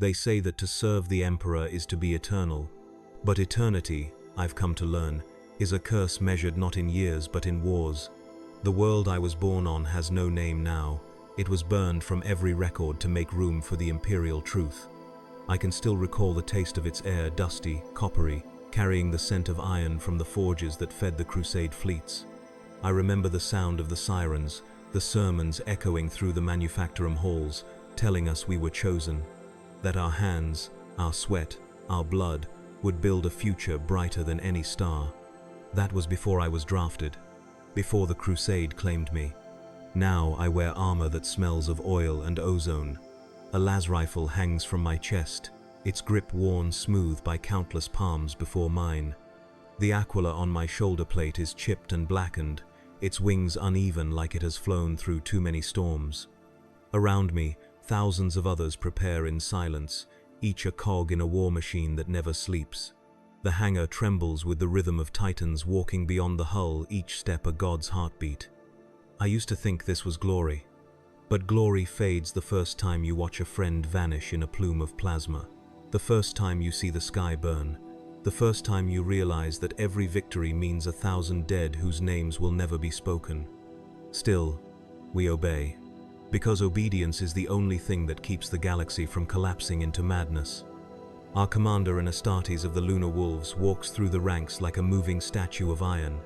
They say that to serve the Emperor is to be eternal. But eternity, I've come to learn, is a curse measured not in years but in wars. The world I was born on has no name now. It was burned from every record to make room for the imperial truth. I can still recall the taste of its air, dusty, coppery, carrying the scent of iron from the forges that fed the Crusade fleets. I remember the sound of the sirens, the sermons echoing through the manufactorum halls, telling us we were chosen, that our hands, our sweat, our blood would build a future brighter than any star. That was before I was drafted, before the Crusade claimed me. Now I wear armor that smells of oil and ozone. A las rifle hangs from my chest, its grip worn smooth by countless palms before mine. The aquila on my shoulder plate is chipped and blackened, its wings uneven like it has flown through too many storms. Around me, thousands of others prepare in silence, each a cog in a war machine that never sleeps. The hangar trembles with the rhythm of titans walking beyond the hull, each step a god's heartbeat. I used to think this was glory. But glory fades the first time you watch a friend vanish in a plume of plasma. The first time you see the sky burn. The first time you realize that every victory means 1,000 dead whose names will never be spoken. Still, we obey. Because obedience is the only thing that keeps the galaxy from collapsing into madness. Our commander in Astartes of the Lunar Wolves walks through the ranks like a moving statue of iron.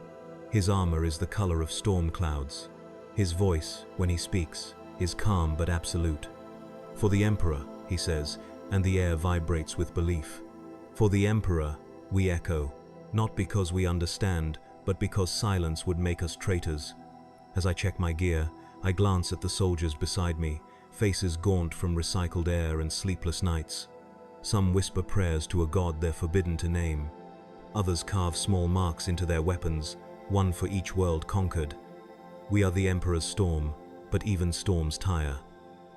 His armor is the color of storm clouds. His voice, when he speaks, is calm but absolute. For the Emperor, he says, and the air vibrates with belief. For the Emperor, we echo, not because we understand, but because silence would make us traitors. As I check my gear, I glance at the soldiers beside me, faces gaunt from recycled air and sleepless nights. Some whisper prayers to a god they're forbidden to name. Others carve small marks into their weapons, one for each world conquered. We are the Emperor's storm, but even storms tire.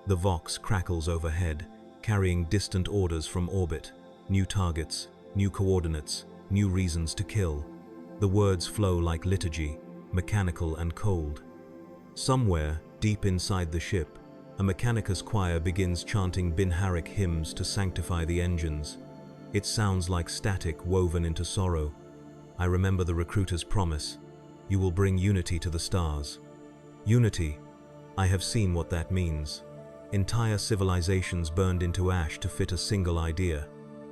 The Vox crackles overhead, carrying distant orders from orbit, new targets, new coordinates, new reasons to kill. The words flow like liturgy, mechanical and cold. Somewhere, deep inside the ship, a Mechanicus choir begins chanting Binharic hymns to sanctify the engines. It sounds like static woven into sorrow. I remember the recruiter's promise, "You will bring unity to the stars." Unity. I have seen what that means. Entire civilizations burned into ash to fit a single idea.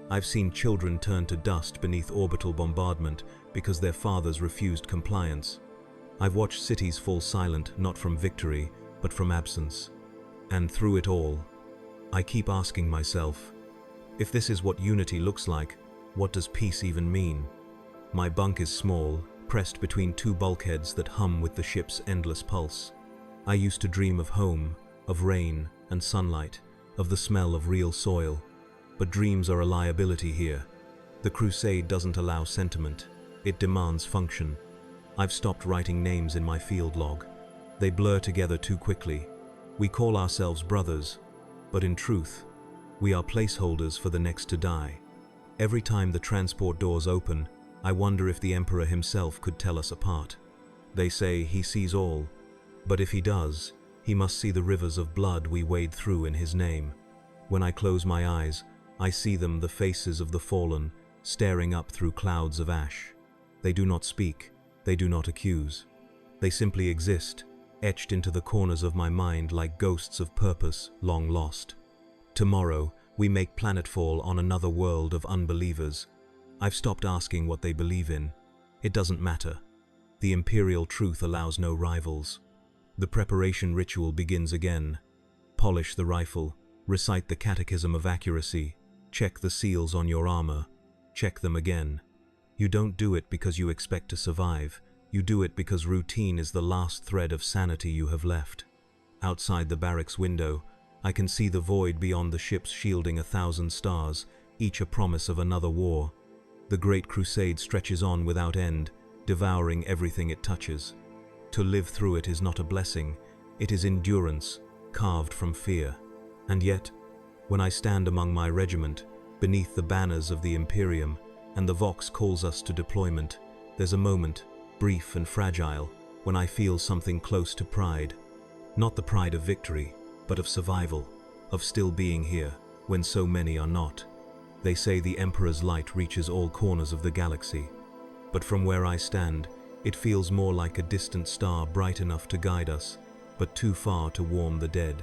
I've seen children turn to dust beneath orbital bombardment because their fathers refused compliance. I've watched cities fall silent not from victory, but from absence. And through it all, I keep asking myself, if this is what unity looks like, what does peace even mean? My bunk is small, pressed between two bulkheads that hum with the ship's endless pulse. I used to dream of home, of rain and sunlight, of the smell of real soil. But dreams are a liability here. The Crusade doesn't allow sentiment. It demands function. I've stopped writing names in my field log. They blur together too quickly. We call ourselves brothers, but in truth, we are placeholders for the next to die. Every time the transport doors open, I wonder if the Emperor himself could tell us apart. They say he sees all, but if he does, he must see the rivers of blood we wade through in his name. When I close my eyes, I see them, the faces of the fallen, staring up through clouds of ash. They do not speak, they do not accuse. They simply exist, etched into the corners of my mind like ghosts of purpose long lost. Tomorrow, we make planetfall on another world of unbelievers. I've stopped asking what they believe in. It doesn't matter. The imperial truth allows no rivals. The preparation ritual begins again. Polish the rifle, recite the catechism of accuracy, check the seals on your armor, check them again. You don't do it because you expect to survive. You do it because routine is the last thread of sanity you have left. Outside the barracks window, I can see the void beyond the ships shielding 1,000 stars, each a promise of another war. The Great Crusade stretches on without end, devouring everything it touches. To live through it is not a blessing, it is endurance, carved from fear. And yet, when I stand among my regiment, beneath the banners of the Imperium, and the Vox calls us to deployment, there's a moment, brief and fragile, when I feel something close to pride. Not the pride of victory, but of survival, of still being here. when so many are not. They say the Emperor's light reaches all corners of the galaxy. But from where I stand, it feels more like a distant star bright enough to guide us, but too far to warm the dead.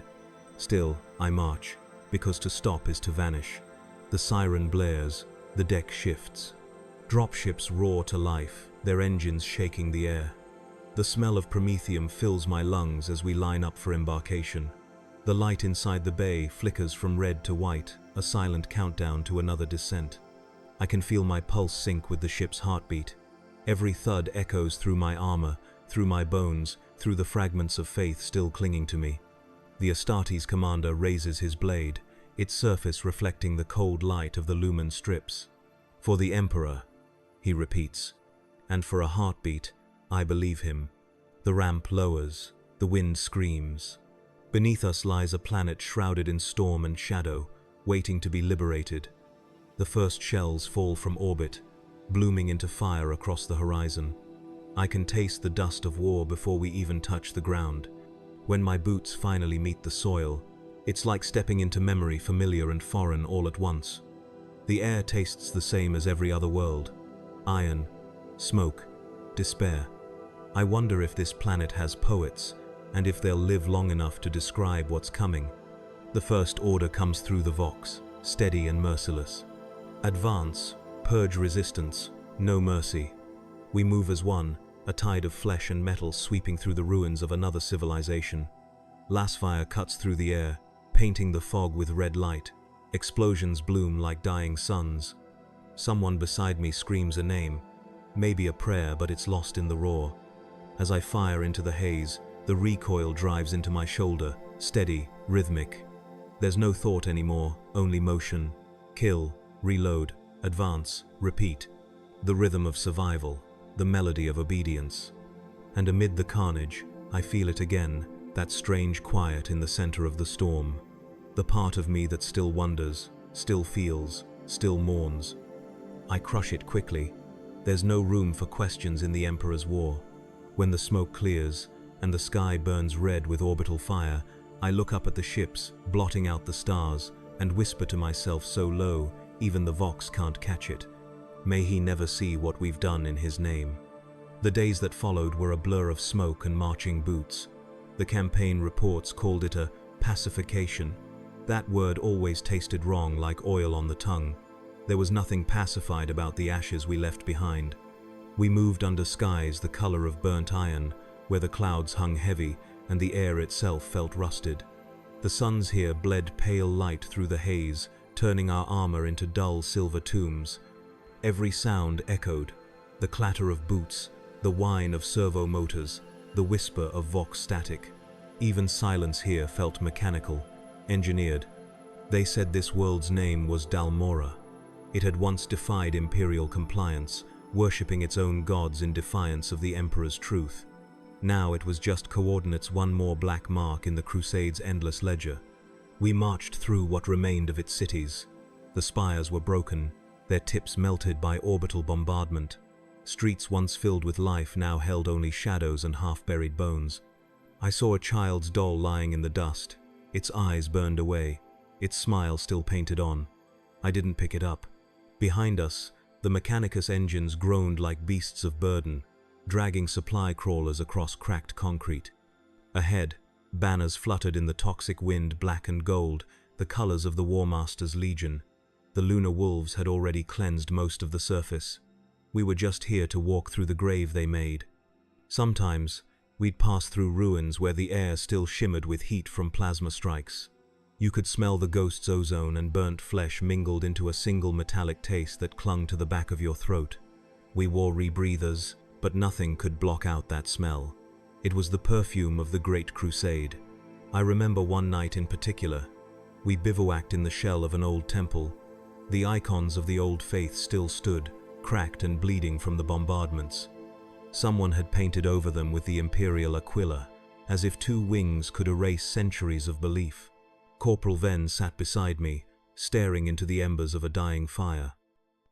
Still, I march, because to stop is to vanish. The siren blares, the deck shifts. Dropships roar to life, their engines shaking the air. The smell of promethium fills my lungs as we line up for embarkation. The light inside the bay flickers from red to white, a silent countdown to another descent. I can feel my pulse sync with the ship's heartbeat. Every thud echoes through my armor, through my bones, through the fragments of faith still clinging to me. The Astartes commander raises his blade, its surface reflecting the cold light of the lumen strips. "For the Emperor," he repeats, and for a heartbeat, I believe him. The ramp lowers, the wind screams. Beneath us lies a planet shrouded in storm and shadow, waiting to be liberated. The first shells fall from orbit, blooming into fire across the horizon. I can taste the dust of war before we even touch the ground. When my boots finally meet the soil, it's like stepping into memory familiar and foreign all at once. The air tastes the same as every other world. Iron, smoke, despair. I wonder if this planet has poets, and if they'll live long enough to describe what's coming. The first order comes through the Vox, steady and merciless. Advance, purge resistance, no mercy. We move as one, a tide of flesh and metal sweeping through the ruins of another civilization. Lasfire cuts through the air, painting the fog with red light. Explosions bloom like dying suns. Someone beside me screams a name, maybe a prayer, but it's lost in the roar. As I fire into the haze, the recoil drives into my shoulder, steady, rhythmic. There's no thought anymore, only motion. Kill, reload, advance, repeat. The rhythm of survival, the melody of obedience. And amid the carnage, I feel it again, that strange quiet in the center of the storm. The part of me that still wonders, still feels, still mourns. I crush it quickly. There's no room for questions in the Emperor's war. When the smoke clears, and the sky burns red with orbital fire, I look up at the ships, blotting out the stars, and whisper to myself so low, even the Vox can't catch it. May he never see what we've done in his name. The days that followed were a blur of smoke and marching boots. The campaign reports called it a pacification. That word always tasted wrong, like oil on the tongue. There was nothing pacified about the ashes we left behind. We moved under skies the color of burnt iron, where the clouds hung heavy and the air itself felt rusted. The suns here bled pale light through the haze, turning our armor into dull silver tombs. Every sound echoed, the clatter of boots, the whine of servo motors, the whisper of Vox static. Even silence here felt mechanical, engineered. They said this world's name was Dalmora. It had once defied imperial compliance, worshipping its own gods in defiance of the Emperor's truth. Now it was just coordinates, one more black mark in the Crusade's endless ledger. We marched through what remained of its cities. The spires were broken, their tips melted by orbital bombardment. Streets once filled with life now held only shadows and half-buried bones. I saw a child's doll lying in the dust, its eyes burned away, its smile still painted on. I didn't pick it up. Behind us, the Mechanicus engines groaned like beasts of burden, dragging supply crawlers across cracked concrete. Ahead, banners fluttered in the toxic wind, black and gold, the colors of the War Master's Legion. The lunar wolves had already cleansed most of the surface. We were just here to walk through the grave they made. Sometimes, we'd pass through ruins where the air still shimmered with heat from plasma strikes. You could smell the ghost's ozone, and burnt flesh mingled into a single metallic taste that clung to the back of your throat. We wore rebreathers, but nothing could block out that smell. It was the perfume of the Great Crusade. I remember one night in particular. We bivouacked in the shell of an old temple. The icons of the old faith still stood, cracked and bleeding from the bombardments. Someone had painted over them with the imperial aquila, as if two wings could erase centuries of belief. Corporal Venn sat beside me, staring into the embers of a dying fire.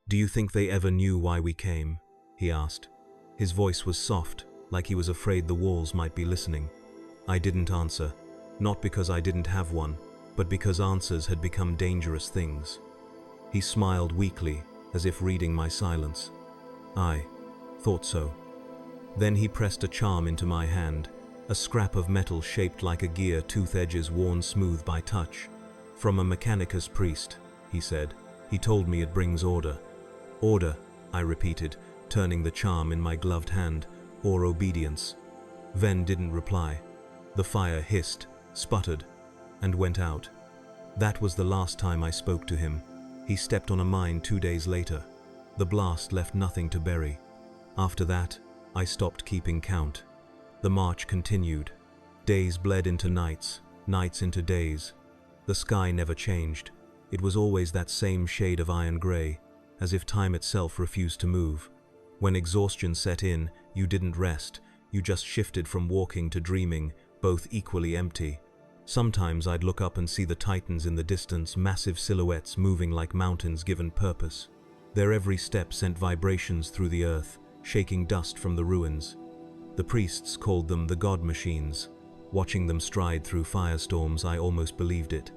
"Do you think they ever knew why we came?" he asked. His voice was soft, like he was afraid the walls might be listening. I didn't answer, not because I didn't have one, but because answers had become dangerous things. He smiled weakly, as if reading my silence. I thought so. Then he pressed a charm into my hand, a scrap of metal shaped like a gear, tooth edges worn smooth by touch. From a Mechanicus priest, he said. He told me it brings order. Order, I repeated, turning the charm in my gloved hand, or obedience. Ven didn't reply. The fire hissed, sputtered, and went out. That was the last time I spoke to him. He stepped on a mine 2 days later. The blast left nothing to bury. After that, I stopped keeping count. The march continued. Days bled into nights, nights into days. The sky never changed. It was always that same shade of iron gray, as if time itself refused to move. When exhaustion set in, you didn't rest, you just shifted from walking to dreaming, both equally empty. Sometimes I'd look up and see the Titans in the distance, massive silhouettes moving like mountains given purpose. Their every step sent vibrations through the earth, shaking dust from the ruins. The priests called them the God Machines. Watching them stride through firestorms, I almost believed it.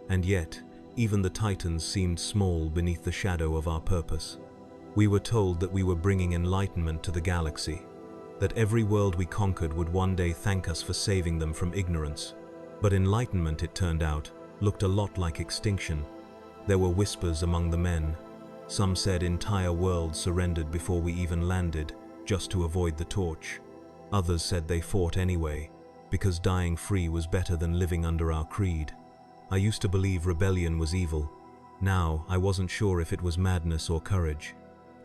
And yet, even the Titans seemed small beneath the shadow of our purpose. We were told that we were bringing enlightenment to the galaxy, that every world we conquered would one day thank us for saving them from ignorance. But enlightenment, it turned out, looked a lot like extinction. There were whispers among the men. Some said entire worlds surrendered before we even landed, just to avoid the torch. Others said they fought anyway, because dying free was better than living under our creed. I used to believe rebellion was evil. Now, I wasn't sure if it was madness or courage.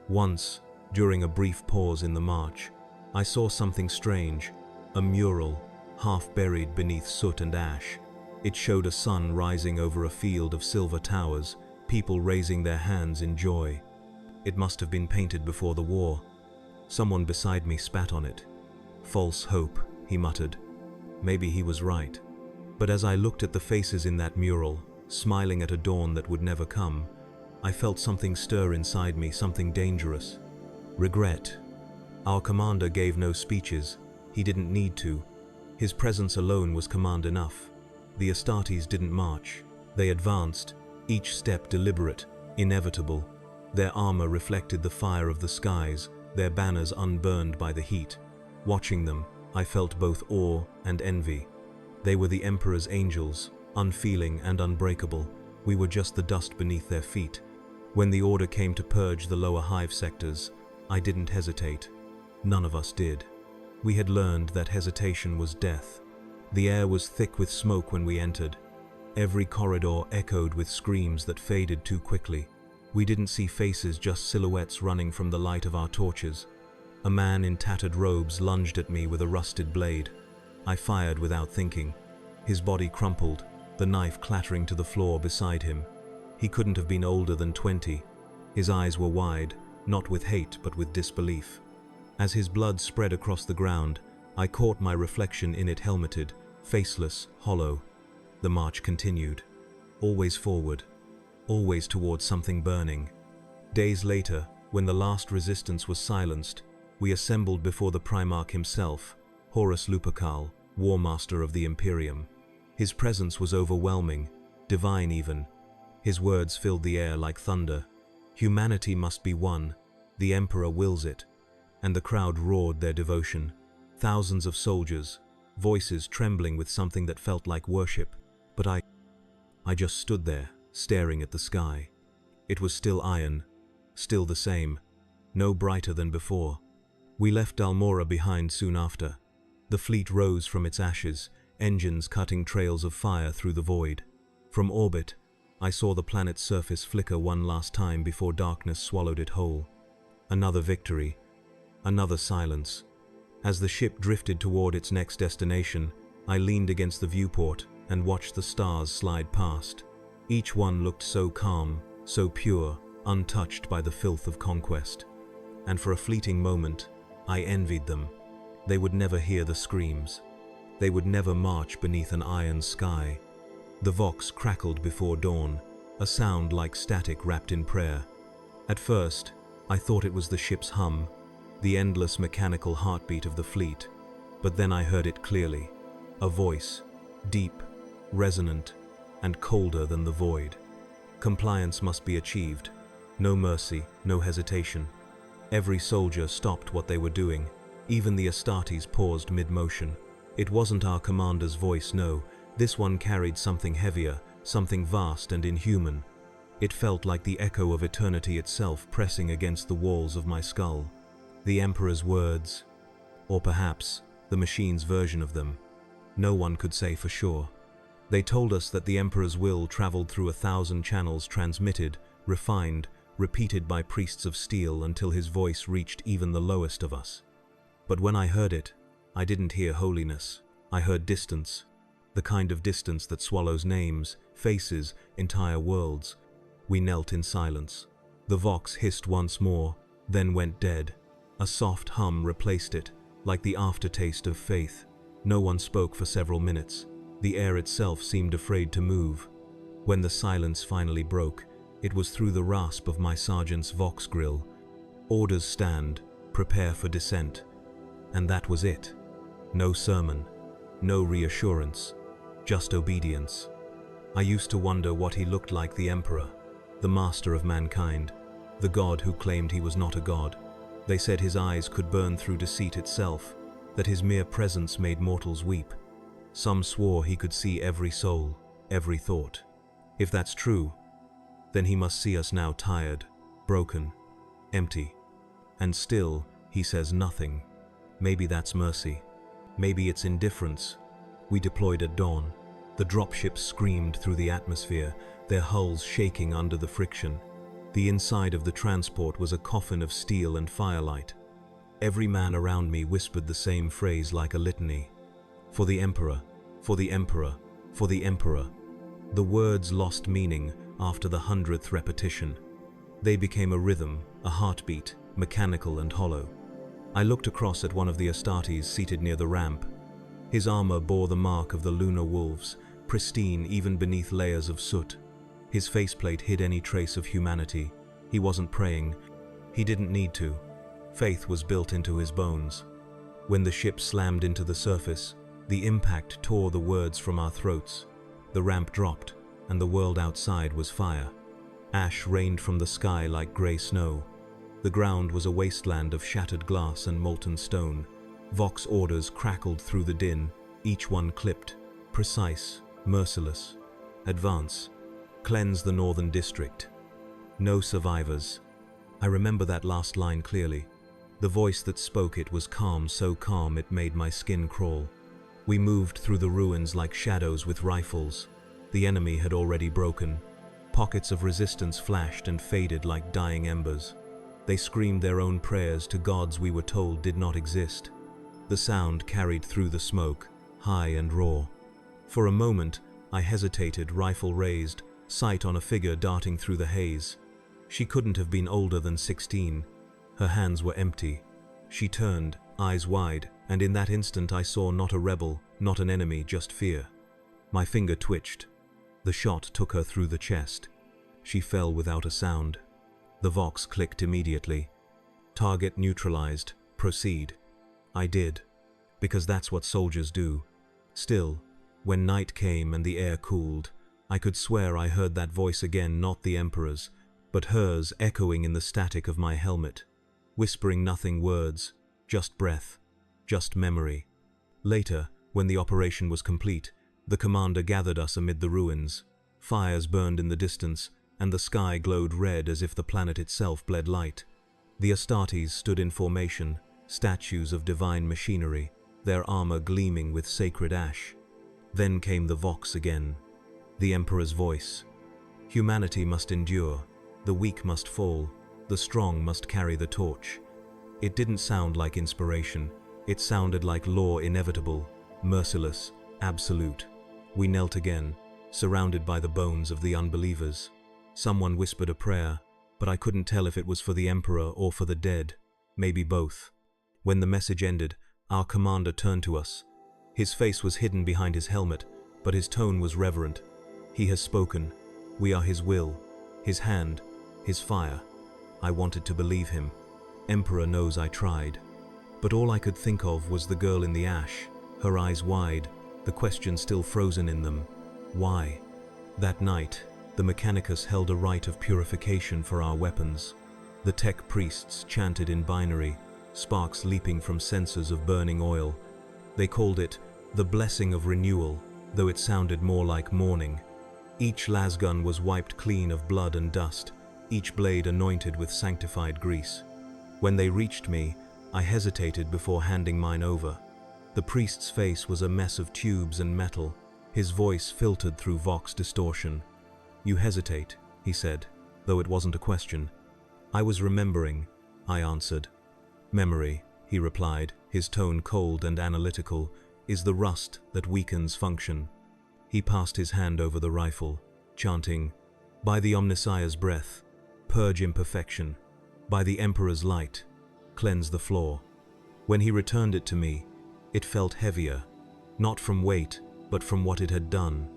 Once, during a brief pause in the march, I saw something strange, a mural, half buried beneath soot and ash. It showed a sun rising over a field of silver towers, people raising their hands in joy. It must have been painted before the war. Someone beside me spat on it. False hope, he muttered. Maybe he was right. But as I looked at the faces in that mural, smiling at a dawn that would never come, I felt something stir inside me, something dangerous. Regret. Our commander gave no speeches. He didn't need to. His presence alone was command enough. The Astartes didn't march. They advanced, each step deliberate, inevitable. Their armor reflected the fire of the skies, their banners unburned by the heat. Watching them, I felt both awe and envy. They were the Emperor's angels, unfeeling and unbreakable. We were just the dust beneath their feet. When the order came to purge the lower hive sectors, I didn't hesitate. None of us did. We had learned that hesitation was death. The air was thick with smoke when we entered. Every corridor echoed with screams that faded too quickly. We didn't see faces, just silhouettes running from the light of our torches. A man in tattered robes lunged at me with a rusted blade. I fired without thinking. His body crumpled, the knife clattering to the floor beside him. He couldn't have been older than 20. His eyes were wide, not with hate but with disbelief. As his blood spread across the ground, I caught my reflection in it, helmeted, faceless, hollow. The march continued. Always forward. Always towards something burning. Days later, when the last resistance was silenced, we assembled before the Primarch himself, Horus Lupercal, War Master of the Imperium. His presence was overwhelming, divine even. His words filled the air like thunder. Humanity must be one. The Emperor wills it. And the crowd roared their devotion. Thousands of soldiers, voices trembling with something that felt like worship. But I just stood there, staring at the sky. It was still iron, still the same, no brighter than before. We left Dalmora behind soon after. The fleet rose from its ashes, engines cutting trails of fire through the void. From orbit, I saw the planet's surface flicker one last time before darkness swallowed it whole. Another victory. Another silence. As the ship drifted toward its next destination, I leaned against the viewport and watched the stars slide past. Each one looked so calm, so pure, untouched by the filth of conquest. And for a fleeting moment, I envied them. They would never hear the screams. They would never march beneath an iron sky. The Vox crackled before dawn, a sound like static wrapped in prayer. At first, I thought it was the ship's hum, the endless mechanical heartbeat of the fleet. But then I heard it clearly. A voice, deep, resonant, and colder than the void. Compliance must be achieved. No mercy, no hesitation. Every soldier stopped what they were doing. Even the Astartes paused mid-motion. It wasn't our commander's voice, no. This one carried something heavier, something vast and inhuman. It felt like the echo of eternity itself pressing against the walls of my skull. The Emperor's words, or perhaps the machine's version of them. No one could say for sure. They told us that the Emperor's will traveled through 1,000 channels, transmitted, refined, repeated by priests of steel until his voice reached even the lowest of us. But when I heard it, I didn't hear holiness. I heard distance. The kind of distance that swallows names, faces, entire worlds. We knelt in silence. The vox hissed once more, then went dead. A soft hum replaced it, like the aftertaste of faith. No one spoke for several minutes. The air itself seemed afraid to move. When the silence finally broke, it was through the rasp of my sergeant's vox grill. Orders stand, prepare for descent. And that was it. No sermon, no reassurance, just obedience. I used to wonder what he looked like, the Emperor, the master of mankind, the god who claimed he was not a god. They said his eyes could burn through deceit itself, that his mere presence made mortals weep. Some swore he could see every soul, every thought. If that's true, then he must see us now tired, broken, empty. And still, he says nothing. Maybe that's mercy. Maybe it's indifference. We deployed at dawn. The dropships screamed through the atmosphere, their hulls shaking under the friction. The inside of the transport was a coffin of steel and firelight. Every man around me whispered the same phrase like a litany. For the Emperor, for the Emperor, for the Emperor. The words lost meaning after the 100th repetition. They became a rhythm, a heartbeat, mechanical and hollow. I looked across at one of the Astartes seated near the ramp. His armor bore the mark of the lunar wolves, pristine even beneath layers of soot. His faceplate hid any trace of humanity. He wasn't praying. He didn't need to. Faith was built into his bones. When the ship slammed into the surface, the impact tore the words from our throats. The ramp dropped, and the world outside was fire. Ash rained from the sky like grey snow. The ground was a wasteland of shattered glass and molten stone. Vox orders crackled through the din, each one clipped, precise, merciless. Advance. Cleanse the northern district. No survivors. I remember that last line clearly. The voice that spoke it was calm, so calm it made my skin crawl. We moved through the ruins like shadows with rifles. The enemy had already broken. Pockets of resistance flashed and faded like dying embers. They screamed their own prayers to gods we were told did not exist. The sound carried through the smoke, high and raw. For a moment, I hesitated, rifle raised, sight on a figure darting through the haze. She couldn't have been older than 16. Her hands were empty. She turned, eyes wide, and in that instant I saw not a rebel, not an enemy, just fear. My finger twitched. The shot took her through the chest. She fell without a sound. The Vox clicked immediately. Target neutralized. Proceed. I did, because that's what soldiers do. Still, when night came and the air cooled, I could swear I heard that voice again, not the Emperor's, but hers echoing in the static of my helmet, whispering nothing words, just breath, just memory. Later, when the operation was complete, the commander gathered us amid the ruins. Fires burned in the distance, and the sky glowed red as if the planet itself bled light. The Astartes stood in formation, statues of divine machinery, their armor gleaming with sacred ash. Then came the Vox again, the Emperor's voice. Humanity must endure, the weak must fall, the strong must carry the torch. It didn't sound like inspiration, it sounded like law inevitable, merciless, absolute. We knelt again, surrounded by the bones of the unbelievers. Someone whispered a prayer, but I couldn't tell if it was for the Emperor or for the dead, maybe both. When the message ended, our commander turned to us. His face was hidden behind his helmet, but his tone was reverent. He has spoken. We are his will, his hand, his fire. I wanted to believe him. Emperor knows I tried. But all I could think of was the girl in the ash, her eyes wide, the question still frozen in them. Why? That night, the Mechanicus held a rite of purification for our weapons. The tech priests chanted in binary, sparks leaping from censers of burning oil. They called it the blessing of renewal, though it sounded more like mourning. Each lasgun was wiped clean of blood and dust, each blade anointed with sanctified grease. When they reached me, I hesitated before handing mine over. The priest's face was a mess of tubes and metal, his voice filtered through vox distortion. "You hesitate," he said, though it wasn't a question. "I was remembering," I answered. "Memory," he replied, his tone cold and analytical, "is the rust that weakens function." He passed his hand over the rifle, chanting, "By the Omnissiah's breath, purge imperfection. By the Emperor's light, cleanse the flaw." When he returned it to me, it felt heavier, not from weight, but from what it had done.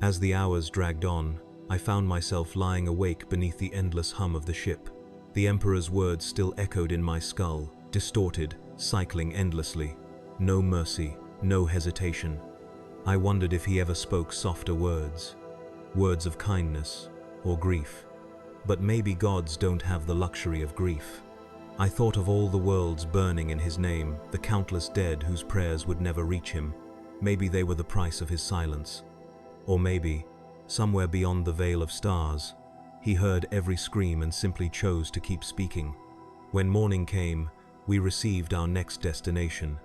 As the hours dragged on, I found myself lying awake beneath the endless hum of the ship. The Emperor's words still echoed in my skull, distorted, cycling endlessly. No mercy, no hesitation. I wondered if he ever spoke softer words, words of kindness or grief. But maybe gods don't have the luxury of grief. I thought of all the worlds burning in his name, the countless dead whose prayers would never reach him. Maybe they were the price of his silence. Or maybe, somewhere beyond the veil of stars, he heard every scream and simply chose to keep speaking. When morning came, we received our next destination.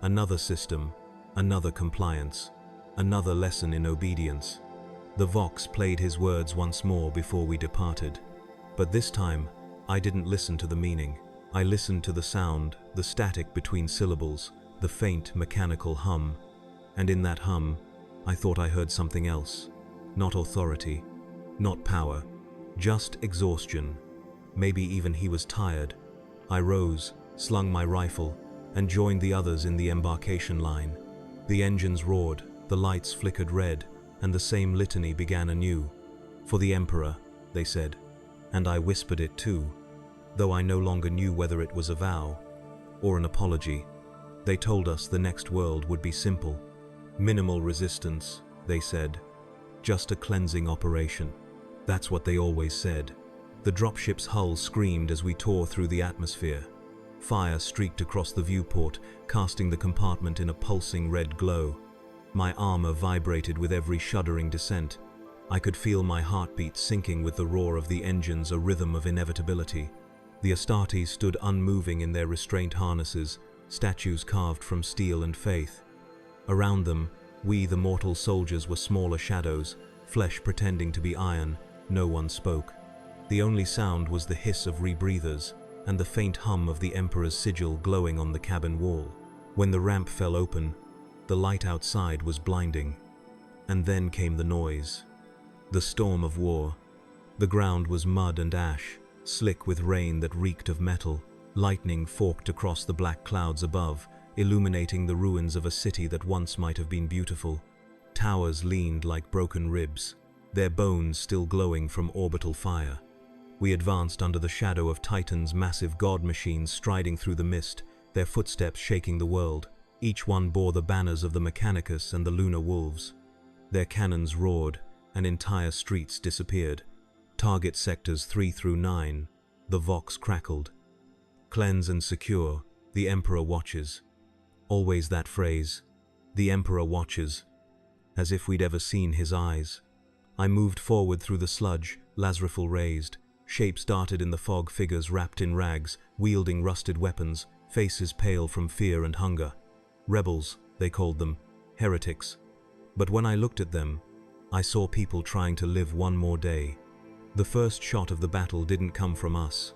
Another system, another compliance, another lesson in obedience. The Vox played his words once more before we departed. But this time, I didn't listen to the meaning. I listened to the sound, the static between syllables, the faint mechanical hum. And in that hum, I thought I heard something else. Not authority, not power, just exhaustion. Maybe even he was tired. I rose, slung my rifle, and joined the others in the embarkation line. The engines roared, the lights flickered red, and the same litany began anew. "For the Emperor," they said, and I whispered it too, though I no longer knew whether it was a vow or an apology. They told us the next world would be simple. Minimal resistance, they said. Just a cleansing operation. That's what they always said. The dropship's hull screamed as we tore through the atmosphere. Fire streaked across the viewport, casting the compartment in a pulsing red glow. My armor vibrated with every shuddering descent. I could feel my heartbeat sinking with the roar of the engines, a rhythm of inevitability. The Astartes stood unmoving in their restraint harnesses, statues carved from steel and faith. Around them, we, the mortal soldiers, were smaller shadows, flesh pretending to be iron. No one spoke. The only sound was the hiss of rebreathers and the faint hum of the Emperor's sigil glowing on the cabin wall. When the ramp fell open, the light outside was blinding. And then came the noise. The storm of war. The ground was mud and ash, slick with rain that reeked of metal. Lightning forked across the black clouds above, illuminating the ruins of a city that once might have been beautiful. Towers leaned like broken ribs, their bones still glowing from orbital fire. We advanced under the shadow of Titan's massive god machines striding through the mist, their footsteps shaking the world. Each one bore the banners of the Mechanicus and the Lunar Wolves. Their cannons roared, and entire streets disappeared. Target sectors 3 through 9, the Vox crackled. Cleanse and secure, the Emperor watches. Always that phrase, the Emperor watches, as if we'd ever seen his eyes. I moved forward through the sludge, Lazrafal raised. Shapes darted in the fog, figures wrapped in rags, wielding rusted weapons, faces pale from fear and hunger. Rebels, they called them, heretics. But when I looked at them, I saw people trying to live one more day. The first shot of the battle didn't come from us.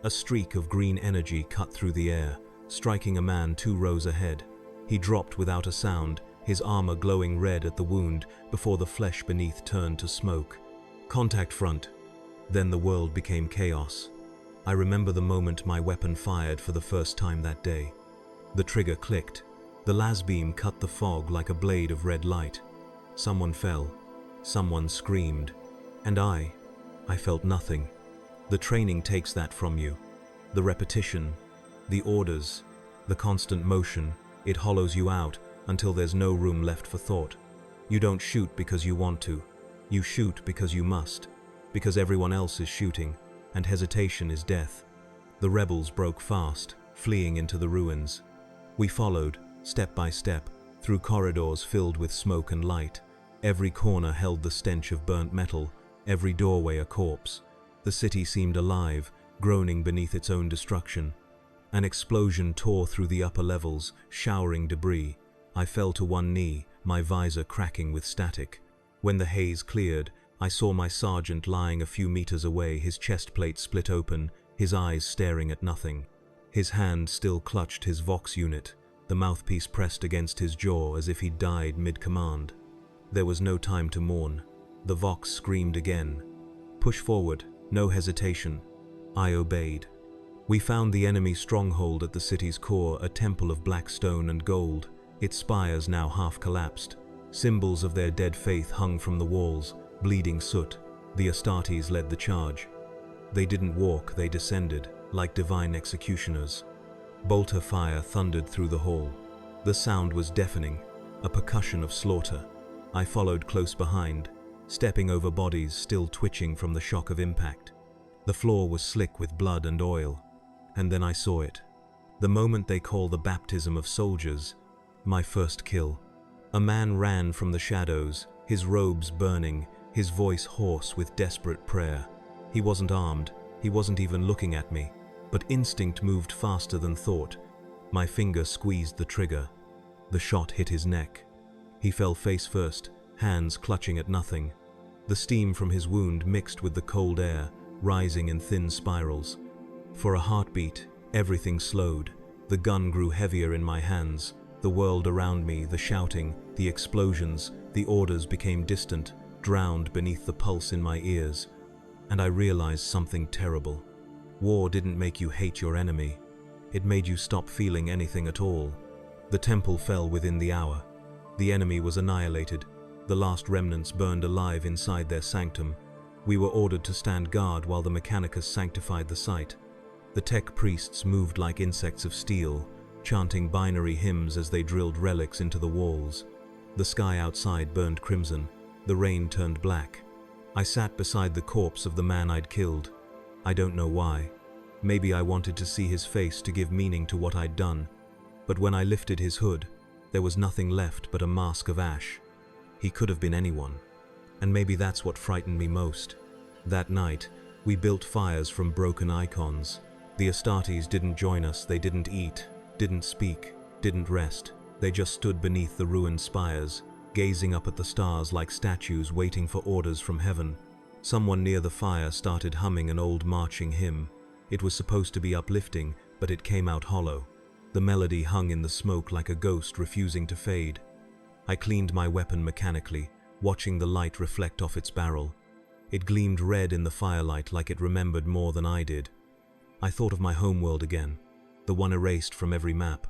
A streak of green energy cut through the air, striking a man 2 rows ahead. He dropped without a sound, his armor glowing red at the wound before the flesh beneath turned to smoke. Contact front. Then the world became chaos. I remember the moment my weapon fired for the first time that day. The trigger clicked. The las beam cut the fog like a blade of red light. Someone fell. Someone screamed. And I felt nothing. The training takes that from you. The repetition, the orders, the constant motion, it hollows you out until there's no room left for thought. You don't shoot because you want to. You shoot because you must, because everyone else is shooting, and hesitation is death. The rebels broke fast, fleeing into the ruins. We followed, step by step, through corridors filled with smoke and light. Every corner held the stench of burnt metal, every doorway a corpse. The city seemed alive, groaning beneath its own destruction. An explosion tore through the upper levels, showering debris. I fell to one knee, my visor cracking with static. When the haze cleared, I saw my sergeant lying a few meters away, his chest plate split open, his eyes staring at nothing. His hand still clutched his Vox unit, the mouthpiece pressed against his jaw as if he'd died mid-command. There was no time to mourn. The Vox screamed again. Push forward, no hesitation. I obeyed. We found the enemy stronghold at the city's core, a temple of black stone and gold, its spires now half collapsed. Symbols of their dead faith hung from the walls, bleeding soot. The Astartes led the charge. They didn't walk, they descended, like divine executioners. Bolter fire thundered through the hall. The sound was deafening, a percussion of slaughter. I followed close behind, stepping over bodies still twitching from the shock of impact. The floor was slick with blood and oil. And then I saw it. The moment they call the baptism of soldiers. My first kill. A man ran from the shadows, his robes burning, his voice hoarse with desperate prayer. He wasn't armed, he wasn't even looking at me, but instinct moved faster than thought. My finger squeezed the trigger. The shot hit his neck. He fell face first, hands clutching at nothing. The steam from his wound mixed with the cold air, rising in thin spirals. For a heartbeat, everything slowed. The gun grew heavier in my hands. The world around me, the shouting, the explosions, the orders became distant, drowned beneath the pulse in my ears. And I realized something terrible. War didn't make you hate your enemy. It made you stop feeling anything at all. The temple fell within the hour. The enemy was annihilated. The last remnants burned alive inside their sanctum. We were ordered to stand guard while the Mechanicus sanctified the site. The tech priests moved like insects of steel, chanting binary hymns as they drilled relics into the walls. The sky outside burned crimson. The rain turned black. I sat beside the corpse of the man I'd killed. I don't know why. Maybe I wanted to see his face to give meaning to what I'd done. But when I lifted his hood, there was nothing left but a mask of ash. He could have been anyone. And maybe that's what frightened me most. That night, we built fires from broken icons. The Astartes didn't join us, they didn't eat, didn't speak, didn't rest. They just stood beneath the ruined spires, gazing up at the stars like statues waiting for orders from heaven. Someone near the fire started humming an old marching hymn. It was supposed to be uplifting, but it came out hollow. The melody hung in the smoke like a ghost refusing to fade. I cleaned my weapon mechanically, watching the light reflect off its barrel. It gleamed red in the firelight like it remembered more than I did. I thought of my homeworld again, the one erased from every map.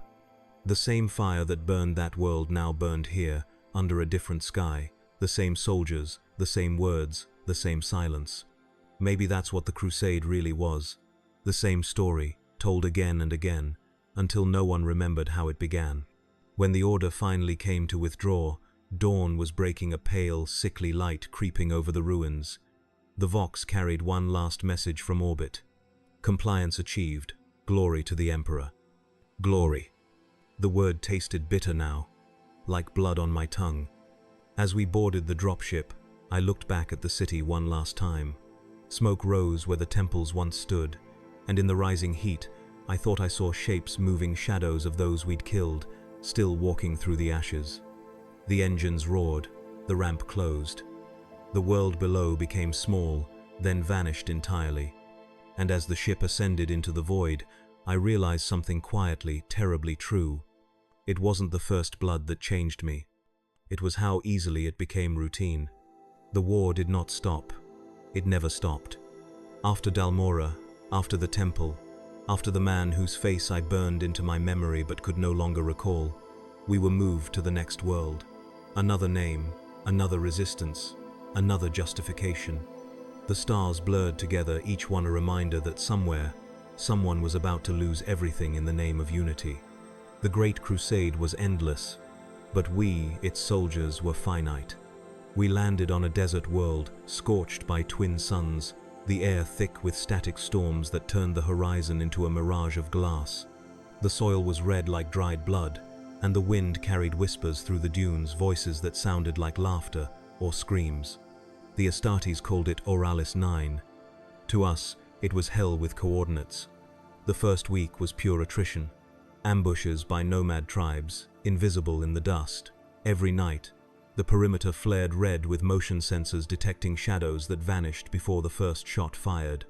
The same fire that burned that world now burned here, under a different sky. The same soldiers, the same words, the same silence. Maybe that's what the Crusade really was. The same story, told again and again, until no one remembered how it began. When the order finally came to withdraw, dawn was breaking, a pale, sickly light creeping over the ruins. The Vox carried one last message from orbit. Compliance achieved. Glory to the Emperor. Glory. The word tasted bitter now, like blood on my tongue. As we boarded the dropship, I looked back at the city one last time. Smoke rose where the temples once stood, and in the rising heat, I thought I saw shapes moving, shadows of those we'd killed, still walking through the ashes. The engines roared, the ramp closed. The world below became small, then vanished entirely. And as the ship ascended into the void, I realized something quietly, terribly true. It wasn't the first blood that changed me. It was how easily it became routine. The war did not stop. It never stopped. After Dalmora, after the temple, after the man whose face I burned into my memory but could no longer recall, we were moved to the next world. Another name, another resistance, another justification. The stars blurred together, each one a reminder that somewhere, someone was about to lose everything in the name of unity. The Great Crusade was endless, but we, its soldiers, were finite. We landed on a desert world, scorched by twin suns, the air thick with static storms that turned the horizon into a mirage of glass. The soil was red like dried blood, and the wind carried whispers through the dunes, voices that sounded like laughter or screams. The Astartes called it Oralis 9. To us, it was hell with coordinates. The first week was pure attrition. Ambushes by nomad tribes, invisible in the dust. Every night, the perimeter flared red with motion sensors detecting shadows that vanished before the first shot fired.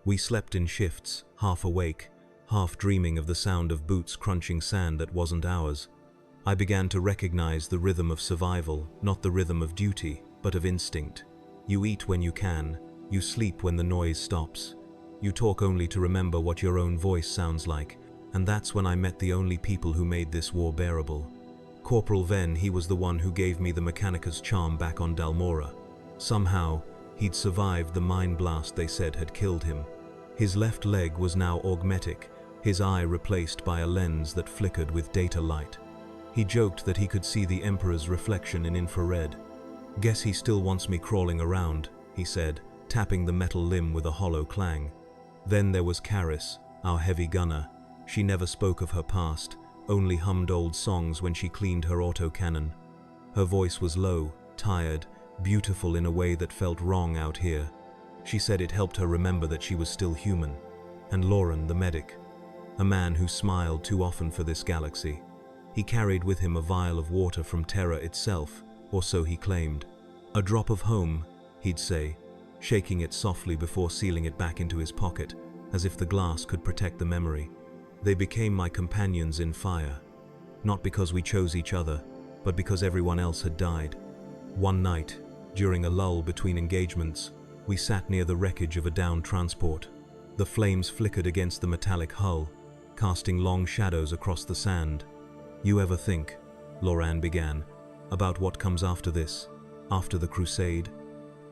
We slept in shifts, half awake, half dreaming of the sound of boots crunching sand that wasn't ours. I began to recognize the rhythm of survival, not the rhythm of duty, but of instinct. You eat when you can, you sleep when the noise stops. You talk only to remember what your own voice sounds like, and that's when I met the only people who made this war bearable. Corporal Ven, he was the one who gave me the Mechanicus charm back on Dalmora. Somehow, he'd survived the mine blast they said had killed him. His left leg was now augmetic, his eye replaced by a lens that flickered with data light. He joked that he could see the Emperor's reflection in infrared. "Guess he still wants me crawling around," he said, tapping the metal limb with a hollow clang. Then there was Karis, our heavy gunner. She never spoke of her past, only hummed old songs when she cleaned her autocannon. Her voice was low, tired, beautiful in a way that felt wrong out here. She said it helped her remember that she was still human. And Lauren, the medic, a man who smiled too often for this galaxy. He carried with him a vial of water from Terra itself, or so he claimed. "A drop of home," he'd say, shaking it softly before sealing it back into his pocket, as if the glass could protect the memory. They became my companions in fire, not because we chose each other, but because everyone else had died. One night, during a lull between engagements, we sat near the wreckage of a downed transport. The flames flickered against the metallic hull, casting long shadows across the sand. "You ever think," Loran began, "about what comes after this, after the Crusade?"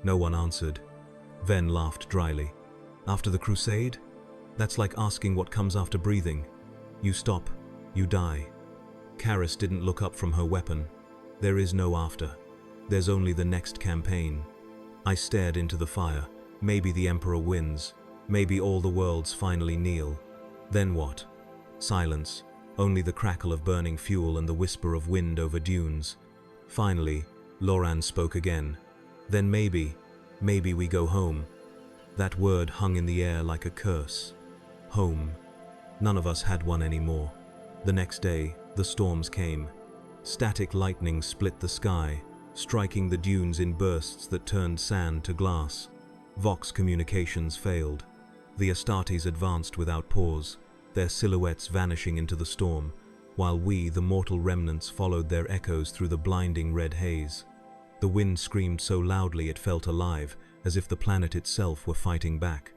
No one answered. Ven laughed dryly. "After the Crusade? That's like asking what comes after breathing. You stop, you die." Karis didn't look up from her weapon. "There is no after. There's only the next campaign." I stared into the fire. Maybe the Emperor wins. Maybe all the worlds finally kneel. Then what? Silence. Only the crackle of burning fuel and the whisper of wind over dunes. Finally, Loran spoke again. "Then maybe we go home." That word hung in the air like a curse. Home. None of us had one anymore. The next day, the storms came. Static lightning split the sky, striking the dunes in bursts that turned sand to glass. Vox communications failed. The Astartes advanced without pause, their silhouettes vanishing into the storm, while we, the mortal remnants, followed their echoes through the blinding red haze. The wind screamed so loudly it felt alive, as if the planet itself were fighting back.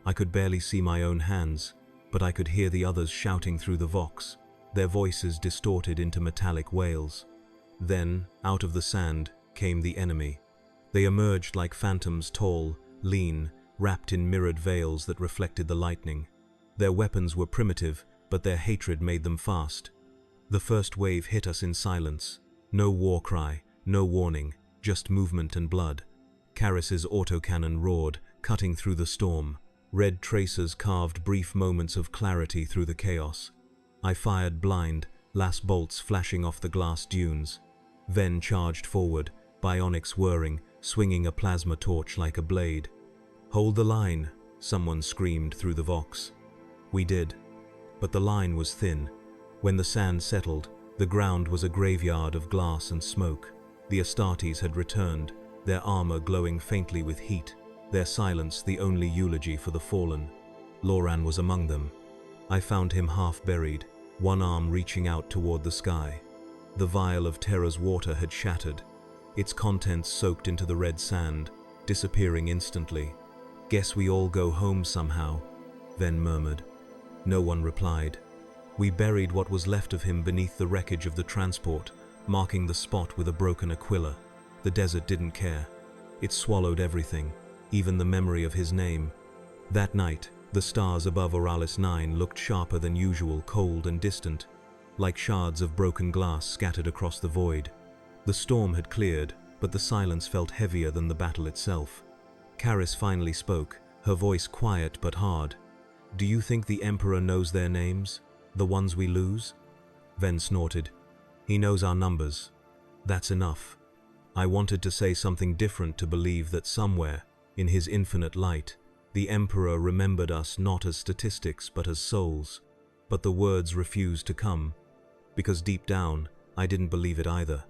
I could barely see my own hands, but I could hear the others shouting through the Vox, their voices distorted into metallic wails. Then, out of the sand, came the enemy. They emerged like phantoms, tall, lean, wrapped in mirrored veils that reflected the lightning. Their weapons were primitive, but their hatred made them fast. The first wave hit us in silence. No war cry, no warning, just movement and blood. Karis's autocannon roared, cutting through the storm. Red tracers carved brief moments of clarity through the chaos. I fired blind, last bolts flashing off the glass dunes. Ven charged forward, bionics whirring, swinging a plasma torch like a blade. "Hold the line," someone screamed through the Vox. We did. But the line was thin. When the sand settled, the ground was a graveyard of glass and smoke. The Astartes had returned, their armor glowing faintly with heat, their silence the only eulogy for the fallen. Loran was among them. I found him half buried, one arm reaching out toward the sky. The vial of Terra's water had shattered, its contents soaked into the red sand, disappearing instantly. "Guess we all go home somehow," Ven murmured. No one replied. We buried what was left of him beneath the wreckage of the transport, marking the spot with a broken aquila. The desert didn't care. It swallowed everything, even the memory of his name. That night, the stars above Oralis 9 looked sharper than usual, cold and distant, like shards of broken glass scattered across the void. The storm had cleared, but the silence felt heavier than the battle itself. Karis finally spoke, her voice quiet but hard. "Do you think the Emperor knows their names? The ones we lose?" Ven snorted. "He knows our numbers. That's enough." I wanted to say something different, to believe that somewhere, in his infinite light, the Emperor remembered us not as statistics but as souls. But the words refused to come, because deep down, I didn't believe it either.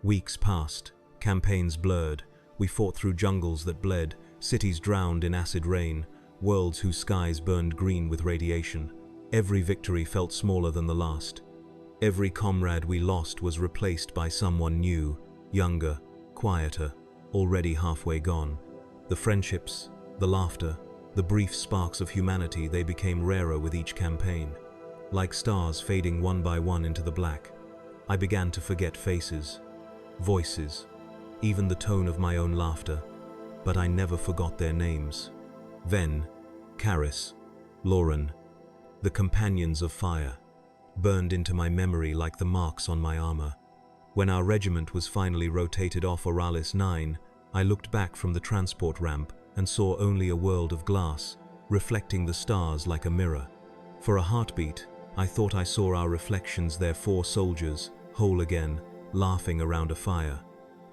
Weeks passed, campaigns blurred, we fought through jungles that bled, cities drowned in acid rain, worlds whose skies burned green with radiation. Every victory felt smaller than the last. Every comrade we lost was replaced by someone new, younger, quieter, already halfway gone. The friendships, the laughter, the brief sparks of humanity, they became rarer with each campaign. Like stars fading one by one into the black, I began to forget faces, voices, even the tone of my own laughter, but I never forgot their names. Ven, Karis, Lauren, the companions of fire, burned into my memory like the marks on my armor. When our regiment was finally rotated off Oralis 9, I looked back from the transport ramp and saw only a world of glass, reflecting the stars like a mirror. For a heartbeat, I thought I saw our reflections there, 4 soldiers, whole again, laughing around a fire.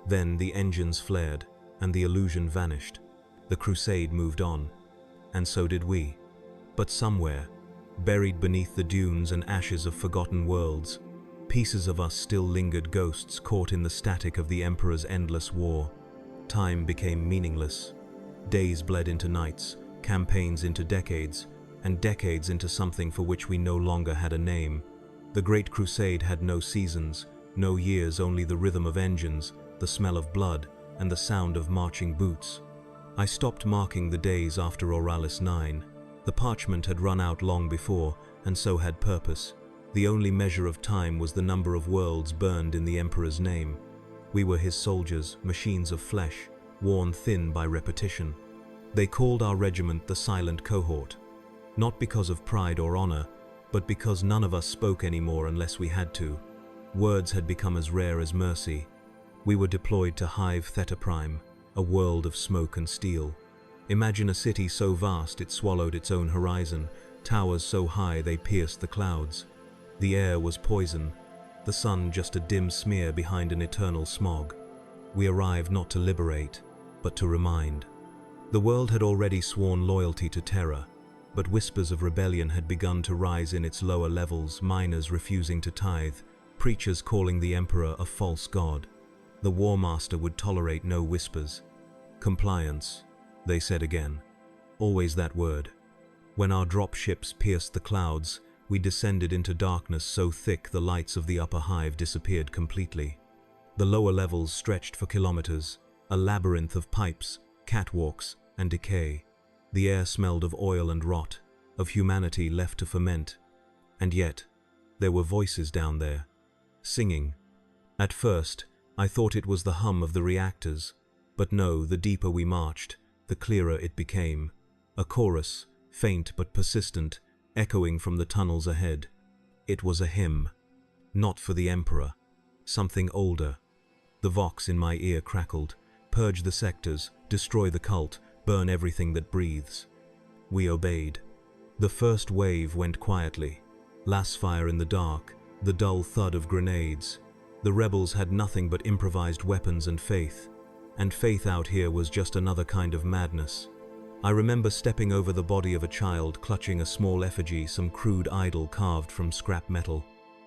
Then the engines flared, and the illusion vanished. The crusade moved on, and so did we. But somewhere, buried beneath the dunes and ashes of forgotten worlds, pieces of us still lingered, ghosts caught in the static of the Emperor's endless war. Time became meaningless. Days bled into nights, campaigns into decades, and decades into something for which we no longer had a name. The Great Crusade had no seasons, no years, only the rhythm of engines, the smell of blood, and the sound of marching boots. I stopped marking the days after Oralis 9. The parchment had run out long before, and so had purpose. The only measure of time was the number of worlds burned in the Emperor's name. We were his soldiers, machines of flesh, worn thin by repetition. They called our regiment the Silent Cohort, not because of pride or honor, but because none of us spoke anymore unless we had to. Words had become as rare as mercy. We were deployed to Hive Theta Prime, a world of smoke and steel. Imagine a city so vast it swallowed its own horizon, towers so high they pierced the clouds. The air was poison, the sun just a dim smear behind an eternal smog. We arrived not to liberate, but to remind. The world had already sworn loyalty to terror, but whispers of rebellion had begun to rise in its lower levels, miners refusing to tithe, preachers calling the Emperor a false god. The War Master would tolerate no whispers. Compliance, they said again. Always that word. When our drop ships pierced the clouds, we descended into darkness so thick the lights of the upper hive disappeared completely. The lower levels stretched for kilometers, a labyrinth of pipes, catwalks, and decay. The air smelled of oil and rot, of humanity left to ferment. And yet, there were voices down there, singing. At first, I thought it was the hum of the reactors, but no, the deeper we marched, the clearer it became. A chorus, faint but persistent, echoing from the tunnels ahead. It was a hymn. Not for the Emperor. Something older. The vox in my ear crackled. Purge the sectors, destroy the cult, burn everything that breathes. We obeyed. The first wave went quietly. Lass fire in the dark, the dull thud of grenades. The rebels had nothing but improvised weapons and faith. And faith out here was just another kind of madness. I remember stepping over the body of a child clutching a small effigy, some crude idol carved from scrap metal.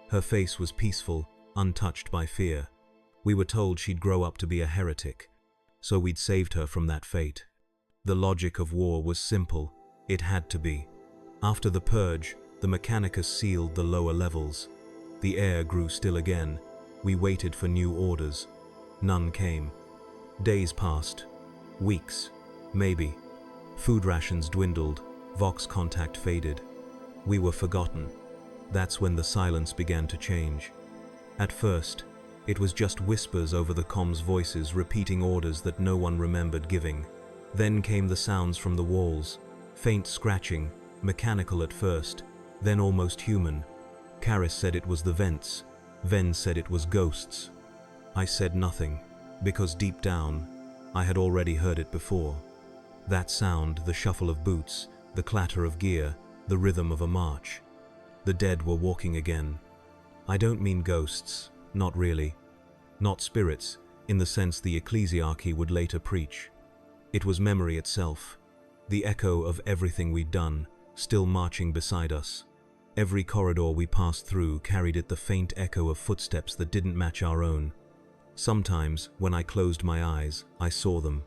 Her face was peaceful, untouched by fear. We were told she'd grow up to be a heretic, so we'd saved her from that fate. The logic of war was simple. It had to be. After the purge, the Mechanicus sealed the lower levels. The air grew still again. We waited for new orders. None came. Days passed. Weeks. Maybe. Food rations dwindled. Vox contact faded. We were forgotten. That's when the silence began to change. At first, it was just whispers over the comms voices repeating orders that no one remembered giving. Then came the sounds from the walls. Faint scratching, mechanical at first, then almost human. Karis said it was the vents. Ven said it was ghosts. I said nothing. because deep down, I had already heard it before. That sound, the shuffle of boots, the clatter of gear, the rhythm of a march. The dead were walking again. I don't mean ghosts, not really. Not spirits, in the sense the ecclesiarchy would later preach. It was memory itself, the echo of everything we'd done, still marching beside us. Every corridor we passed through carried it the faint echo of footsteps that didn't match our own. Sometimes, when I closed my eyes, I saw them.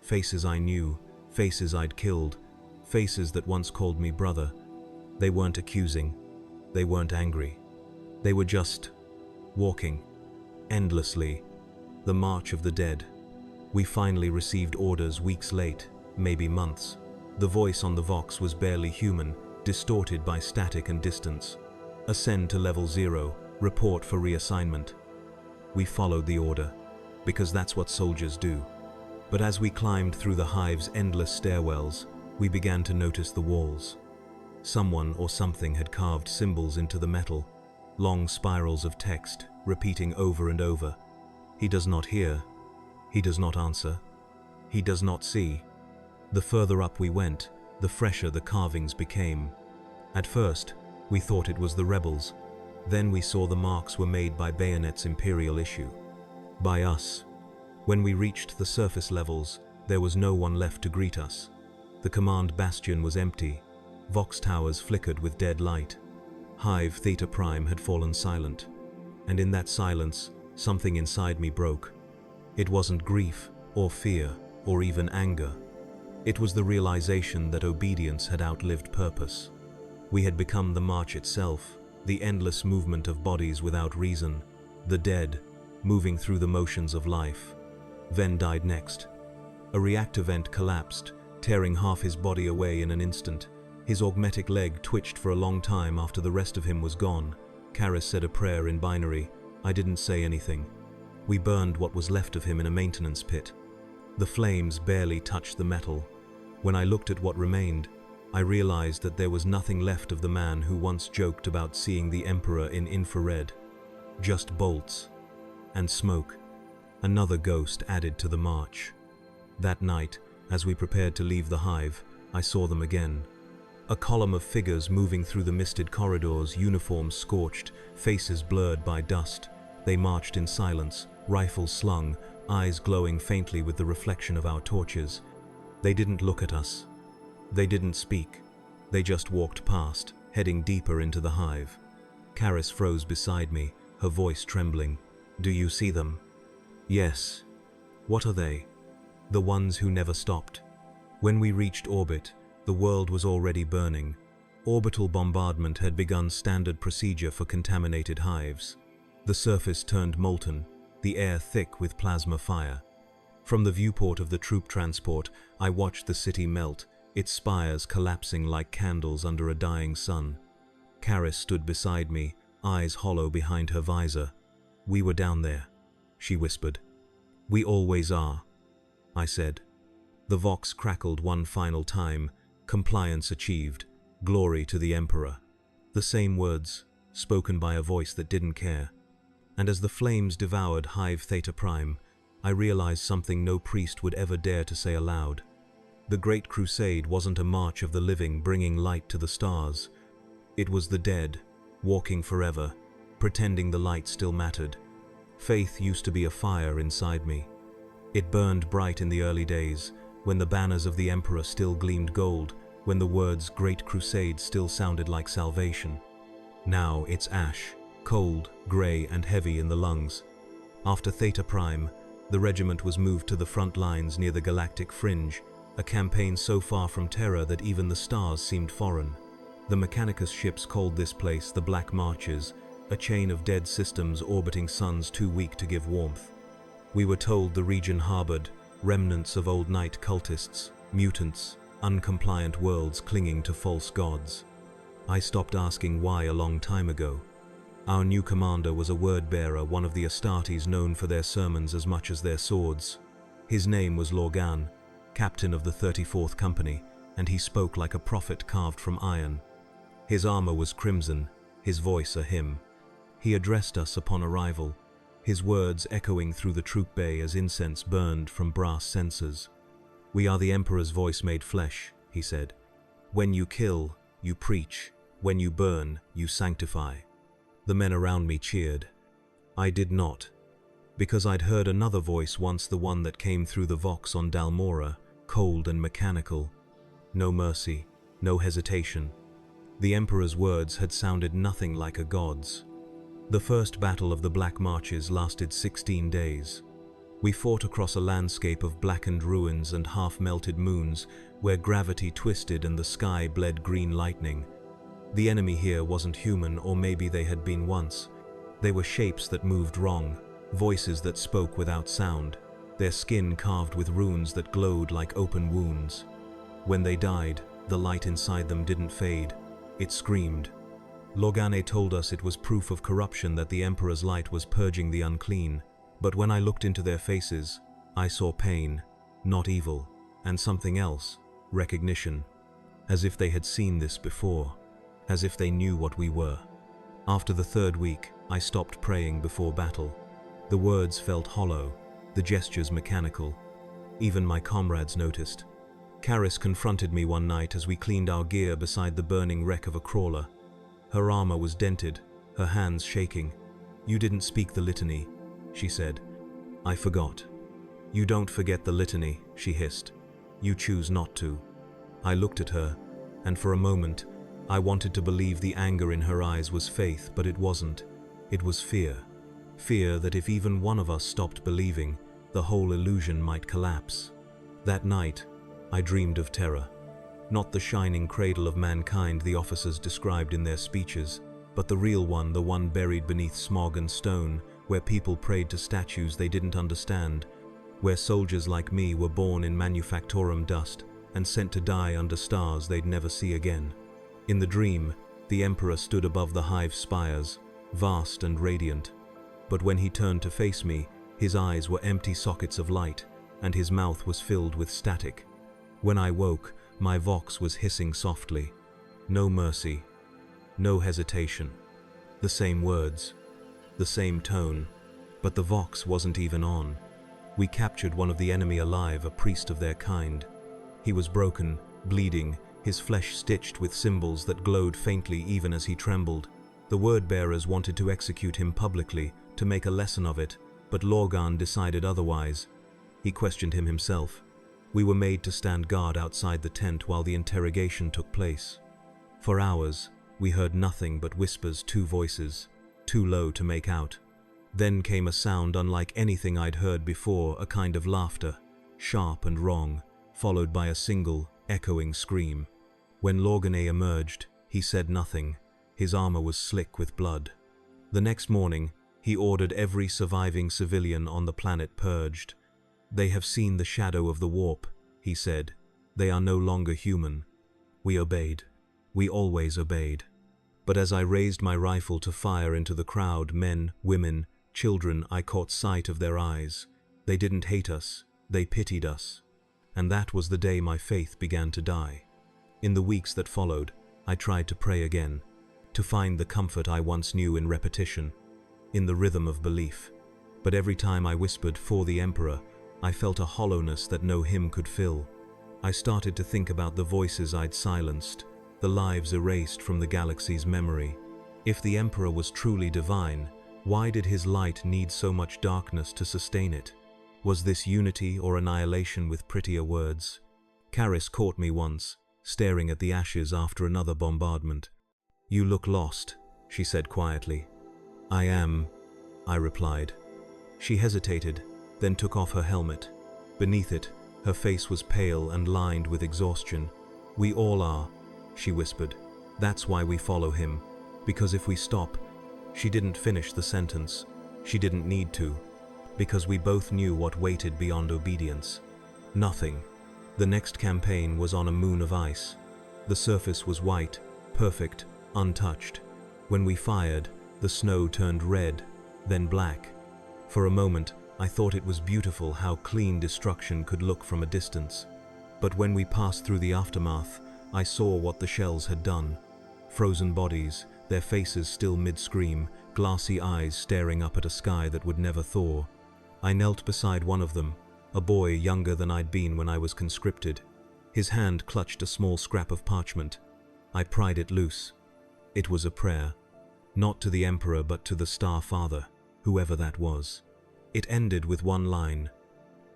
Faces I knew, faces I'd killed, faces that once called me brother. They weren't accusing, they weren't angry. They were just walking, endlessly, the march of the dead. We finally received orders weeks late, maybe months. The voice on the Vox was barely human, distorted by static and distance. Ascend to level 0, report for reassignment. We followed the order, because that's what soldiers do. But as we climbed through the hive's endless stairwells, we began to notice the walls. Someone or something had carved symbols into the metal, long spirals of text, repeating over and over. He does not hear. He does not answer. He does not see. The further up we went, the fresher the carvings became. At first, we thought it was the rebels. Then we saw the marks were made by Bayonet's Imperial issue. By us. When we reached the surface levels, there was no one left to greet us. The command bastion was empty. Vox towers flickered with dead light. Hive Theta Prime had fallen silent. And in that silence, something inside me broke. It wasn't grief, or fear, or even anger. It was the realization that obedience had outlived purpose. We had become the march itself, the endless movement of bodies without reason, the dead, moving through the motions of life. Ven died next. A reactor vent collapsed, tearing half his body away in an instant. His augmetic leg twitched for a long time after the rest of him was gone. Karis said a prayer in binary. I didn't say anything. We burned what was left of him in a maintenance pit. The flames barely touched the metal. When I looked at what remained, I realized that there was nothing left of the man who once joked about seeing the Emperor in infrared. Just bolts and smoke. Another ghost added to the march. That night, as we prepared to leave the hive, I saw them again. A column of figures moving through the misted corridors, uniforms scorched, faces blurred by dust. They marched in silence, rifles slung, eyes glowing faintly with the reflection of our torches. They didn't look at us. They didn't speak. They just walked past, heading deeper into the hive. Karis froze beside me, her voice trembling. Do you see them? Yes. What are they? The ones who never stopped. When we reached orbit, the world was already burning. Orbital bombardment had begun, standard procedure for contaminated hives. The surface turned molten, the air thick with plasma fire. From the viewport of the troop transport, I watched the city melt, its spires collapsing like candles under a dying sun. Karis stood beside me, eyes hollow behind her visor. We were down there, she whispered. We always are, I said. The Vox crackled one final time, compliance achieved, glory to the Emperor. The same words, spoken by a voice that didn't care. And as the flames devoured Hive Theta Prime, I realized something no priest would ever dare to say aloud. The Great Crusade wasn't a march of the living bringing light to the stars. It was the dead, walking forever, pretending the light still mattered. Faith used to be a fire inside me. It burned bright in the early days, when the banners of the Emperor still gleamed gold, when the words Great Crusade still sounded like salvation. Now it's ash, cold, grey and heavy in the lungs. After Theta Prime, the regiment was moved to the front lines near the galactic fringe, a campaign so far from terror that even the stars seemed foreign. The Mechanicus ships called this place the Black Marches, a chain of dead systems orbiting suns too weak to give warmth. We were told the region harbored remnants of old night cultists, mutants, uncompliant worlds clinging to false gods. I stopped asking why a long time ago. Our new commander was a word-bearer, one of the Astartes known for their sermons as much as their swords. His name was Lorgan, captain of the 34th Company, and he spoke like a prophet carved from iron. His armor was crimson, his voice a hymn. He addressed us upon arrival, his words echoing through the troop bay as incense burned from brass censers. "We are the Emperor's voice made flesh," he said. "When you kill, you preach. When you burn, you sanctify." The men around me cheered. I did not, because I'd heard another voice once, the one that came through the Vox on Dalmora, cold and mechanical. No mercy, no hesitation. The Emperor's words had sounded nothing like a god's. The first battle of the Black Marches lasted 16 days. We fought across a landscape of blackened ruins and half-melted moons, where gravity twisted and the sky bled green lightning. The enemy here wasn't human, or maybe they had been once. They were shapes that moved wrong, voices that spoke without sound, their skin carved with runes that glowed like open wounds. When they died, the light inside them didn't fade, it screamed. Lorgane told us it was proof of corruption, that the Emperor's light was purging the unclean. But when I looked into their faces, I saw pain, not evil, and something else, recognition. As if they had seen this before, as if they knew what we were. After the third week, I stopped praying before battle. The words felt hollow, the gestures mechanical. Even my comrades noticed. Karis confronted me one night as we cleaned our gear beside the burning wreck of a crawler. Her armor was dented, her hands shaking. "You didn't speak the litany," she said. "I forgot." "You don't forget the litany," she hissed. "You choose not to." I looked at her, and for a moment, I wanted to believe the anger in her eyes was faith, but it wasn't. It was fear. Fear that if even one of us stopped believing, the whole illusion might collapse. That night, I dreamed of terror. Not the shining cradle of mankind the officers described in their speeches, but the real one, the one buried beneath smog and stone, where people prayed to statues they didn't understand, where soldiers like me were born in manufactorum dust and sent to die under stars they'd never see again. In the dream, the Emperor stood above the hive spires, vast and radiant. But when he turned to face me, his eyes were empty sockets of light, and his mouth was filled with static. When I woke, my Vox was hissing softly. No mercy, no hesitation. The same words, the same tone, but the Vox wasn't even on. We captured one of the enemy alive, a priest of their kind. He was broken, bleeding, his flesh stitched with symbols that glowed faintly even as he trembled. The word-bearers wanted to execute him publicly, to make a lesson of it, but Lorgan decided otherwise. He questioned him himself. We were made to stand guard outside the tent while the interrogation took place. For hours, we heard nothing but whispers, two voices, too low to make out. Then came a sound unlike anything I'd heard before, a kind of laughter, sharp and wrong, followed by a single, echoing scream. When Lorgane emerged, he said nothing. His armor was slick with blood. The next morning, he ordered every surviving civilian on the planet purged. "They have seen the shadow of the warp," he said. "They are no longer human." We obeyed. We always obeyed. But as I raised my rifle to fire into the crowd, men, women, children, I caught sight of their eyes. They didn't hate us, they pitied us. And that was the day my faith began to die. In the weeks that followed, I tried to pray again, to find the comfort I once knew in repetition, in the rhythm of belief. But every time I whispered "for the Emperor," I felt a hollowness that no hymn could fill. I started to think about the voices I'd silenced, the lives erased from the galaxy's memory. If the Emperor was truly divine, why did his light need so much darkness to sustain it? Was this unity or annihilation with prettier words? Karis caught me once, staring at the ashes after another bombardment. "You look lost," she said quietly. "I am," I replied. She hesitated, then took off her helmet. Beneath it, her face was pale and lined with exhaustion. "We all are," she whispered. "That's why we follow him. Because if we stop..." She didn't finish the sentence. She didn't need to. Because we both knew what waited beyond obedience. Nothing. The next campaign was on a moon of ice. The surface was white, perfect, untouched. When we fired, the snow turned red, then black. For a moment, I thought it was beautiful how clean destruction could look from a distance. But when we passed through the aftermath, I saw what the shells had done. Frozen bodies, their faces still mid-scream, glassy eyes staring up at a sky that would never thaw. I knelt beside one of them, a boy younger than I'd been when I was conscripted. His hand clutched a small scrap of parchment. I pried it loose. It was a prayer, not to the Emperor but to the Star Father, whoever that was. It ended with one line: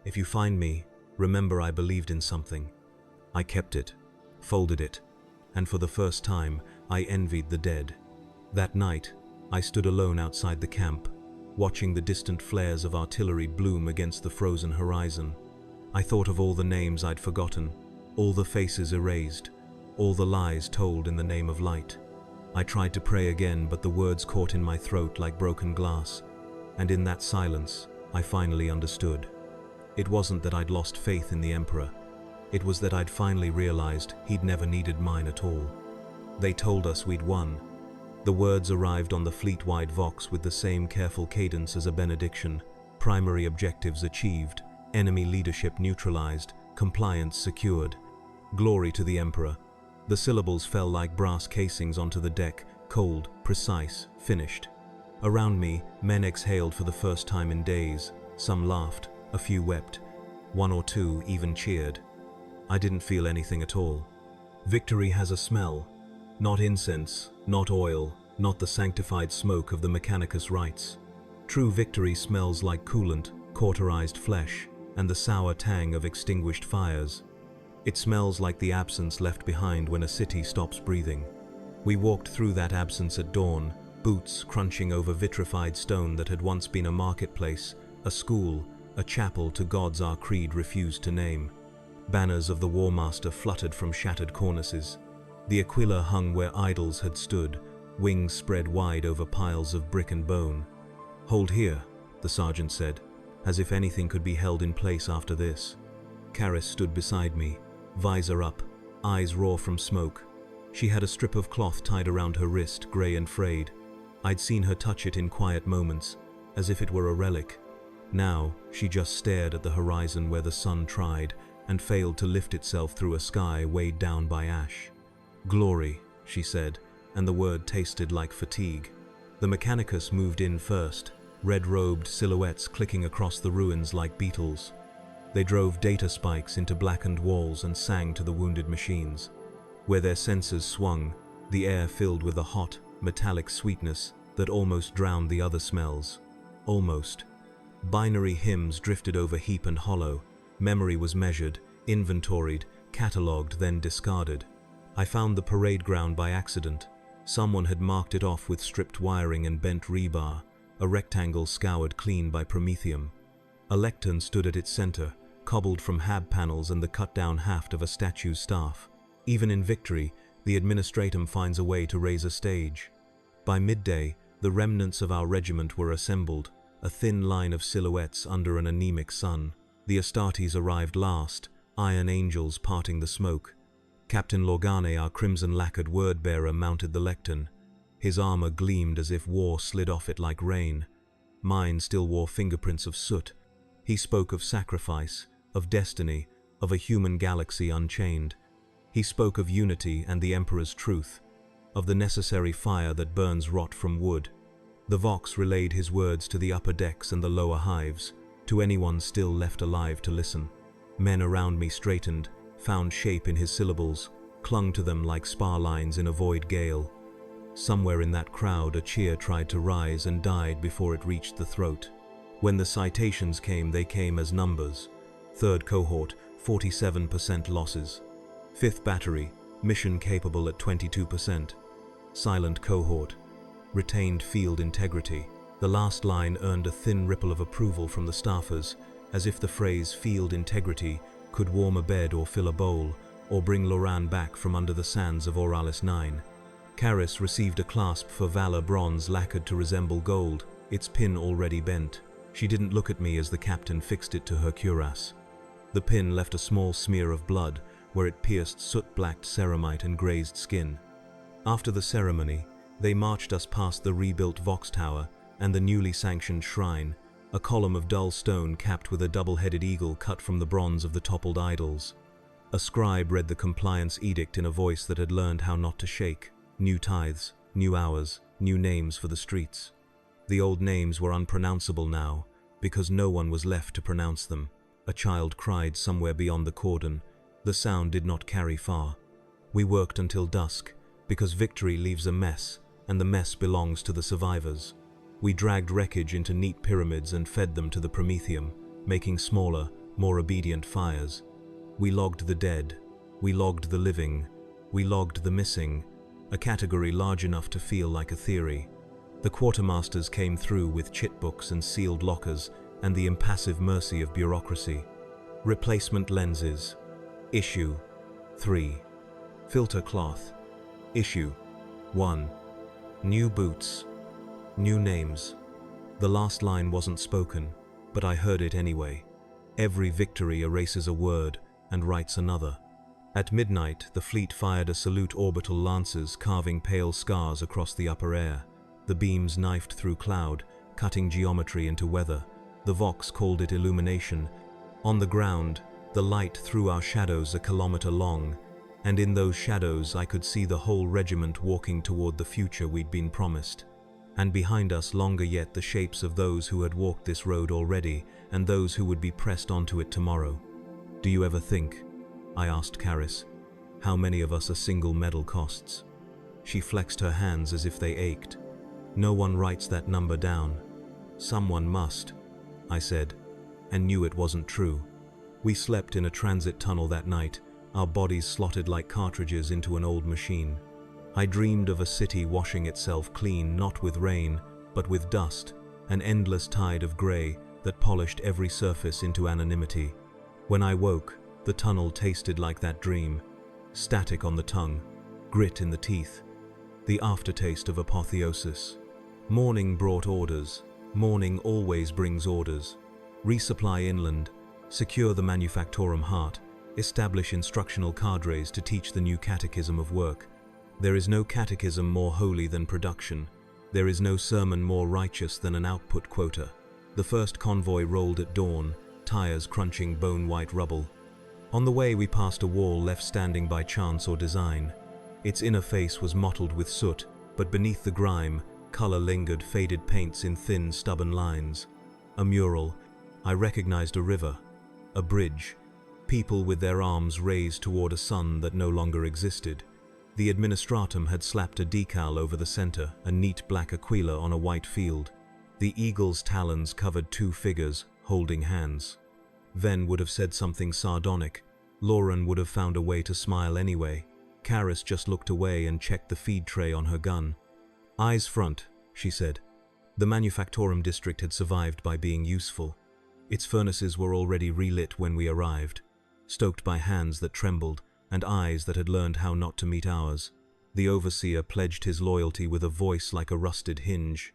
"If you find me, remember I believed in something." I kept it, folded it, and for the first time, I envied the dead. That night, I stood alone outside the camp, watching the distant flares of artillery bloom against the frozen horizon. I thought of all the names I'd forgotten, all the faces erased, all the lies told in the name of light. I tried to pray again, but the words caught in my throat like broken glass, and in that silence, I finally understood. It wasn't that I'd lost faith in the Emperor. It was that I'd finally realized he'd never needed mine at all. They told us we'd won. The words arrived on the fleet-wide Vox with the same careful cadence as a benediction. Primary objectives achieved, enemy leadership neutralized, compliance secured. Glory to the Emperor. The syllables fell like brass casings onto the deck, cold, precise, finished. Around me, men exhaled for the first time in days. Some laughed, a few wept. One or two even cheered. I didn't feel anything at all. Victory has a smell. Not incense, not oil, not the sanctified smoke of the Mechanicus rites. True victory smells like coolant, cauterized flesh, and the sour tang of extinguished fires. It smells like the absence left behind when a city stops breathing. We walked through that absence at dawn, boots crunching over vitrified stone that had once been a marketplace, a school, a chapel to gods our creed refused to name. Banners of the War Master fluttered from shattered cornices. The Aquila hung where idols had stood, wings spread wide over piles of brick and bone. "Hold here," the sergeant said, as if anything could be held in place after this. Karis stood beside me, visor up, eyes raw from smoke. She had a strip of cloth tied around her wrist, grey and frayed. I'd seen her touch it in quiet moments, as if it were a relic. Now, she just stared at the horizon where the sun tried and failed to lift itself through a sky weighed down by ash. "Glory," she said, and the word tasted like fatigue. The Mechanicus moved in first, red-robed silhouettes clicking across the ruins like beetles. They drove data spikes into blackened walls and sang to the wounded machines. Where their sensors swung, the air filled with a hot, metallic sweetness that almost drowned the other smells. Almost. Binary hymns drifted over heap and hollow. Memory was measured, inventoried, catalogued, then discarded. I found the parade ground by accident. Someone had marked it off with stripped wiring and bent rebar, a rectangle scoured clean by promethium. A lectern stood at its center, cobbled from hab panels and the cut-down haft of a statue's staff. Even in victory, the administratum finds a way to raise a stage. By midday, the remnants of our regiment were assembled, a thin line of silhouettes under an anemic sun. The Astartes arrived last, iron angels parting the smoke. Captain Lorgane, our crimson-lacquered word-bearer, mounted the lectern. His armor gleamed as if war slid off it like rain. Mine still wore fingerprints of soot. He spoke of sacrifice, of destiny, of a human galaxy unchained. He spoke of unity and the Emperor's truth, of the necessary fire that burns rot from wood. The Vox relayed his words to the upper decks and the lower hives, to anyone still left alive to listen. Men around me straightened, found shape in his syllables, clung to them like spar lines in a void gale. Somewhere in that crowd a cheer tried to rise and died before it reached the throat. When the citations came, they came as numbers. 3rd Cohort, 47% losses. 5th Battery, mission capable at 22%. Silent Cohort, retained field integrity. The last line earned a thin ripple of approval from the staffers, as if the phrase field integrity could warm a bed or fill a bowl, or bring Loran back from under the sands of Oralis 9. Karis received a clasp for Valor bronze lacquered to resemble gold, its pin already bent. She didn't look at me as the captain fixed it to her cuirass. The pin left a small smear of blood where it pierced soot-blacked ceramite and grazed skin. After the ceremony, they marched us past the rebuilt Vox Tower and the newly sanctioned shrine, a column of dull stone capped with a double-headed eagle cut from the bronze of the toppled idols. A scribe read the compliance edict in a voice that had learned how not to shake. New tithes, new hours, new names for the streets. The old names were unpronounceable now, because no one was left to pronounce them. A child cried somewhere beyond the cordon. The sound did not carry far. We worked until dusk, because victory leaves a mess, and the mess belongs to the survivors. We dragged wreckage into neat pyramids and fed them to the Prometheum, making smaller, more obedient fires. We logged the dead. We logged the living. We logged the missing, a category large enough to feel like a theory. The quartermasters came through with chitbooks and sealed lockers and the impassive mercy of bureaucracy. Replacement lenses. Issue 3. Filter cloth. Issue 1. New boots. New names. The last line wasn't spoken, but I heard it anyway. Every victory erases a word and writes another. At midnight, the fleet fired a salute orbital lancers, carving pale scars across the upper air. The beams knifed through cloud, cutting geometry into weather. The Vox called it illumination. On the ground, the light threw our shadows a kilometer long, and in those shadows I could see the whole regiment walking toward the future we'd been promised. And behind us, longer yet, the shapes of those who had walked this road already, and those who would be pressed onto it tomorrow. "Do you ever think," I asked Caris, "how many of us a single medal costs?" She flexed her hands as if they ached. "No one writes that number down." "Someone must," I said, and knew it wasn't true. We slept in a transit tunnel that night, our bodies slotted like cartridges into an old machine. I dreamed of a city washing itself clean, not with rain, but with dust, an endless tide of grey that polished every surface into anonymity. When I woke, the tunnel tasted like that dream, static on the tongue, grit in the teeth, the aftertaste of apotheosis. Morning brought orders. Morning always brings orders. Resupply inland, secure the Manufactorum heart, establish instructional cadres to teach the new catechism of work. There is no catechism more holy than production. There is no sermon more righteous than an output quota. The first convoy rolled at dawn, tires crunching bone-white rubble. On the way we passed a wall left standing by chance or design. Its inner face was mottled with soot, but beneath the grime, color lingered faded paints in thin, stubborn lines. A mural. I recognized a river. A bridge. People with their arms raised toward a sun that no longer existed. The administratum had slapped a decal over the center, a neat black aquila on a white field. The eagle's talons covered two figures, holding hands. Ven would have said something sardonic. Lauren would have found a way to smile anyway. Caris just looked away and checked the feed tray on her gun. "Eyes front," she said. The Manufactorum district had survived by being useful. Its furnaces were already relit when we arrived, stoked by hands that trembled and eyes that had learned how not to meet ours. The overseer pledged his loyalty with a voice like a rusted hinge.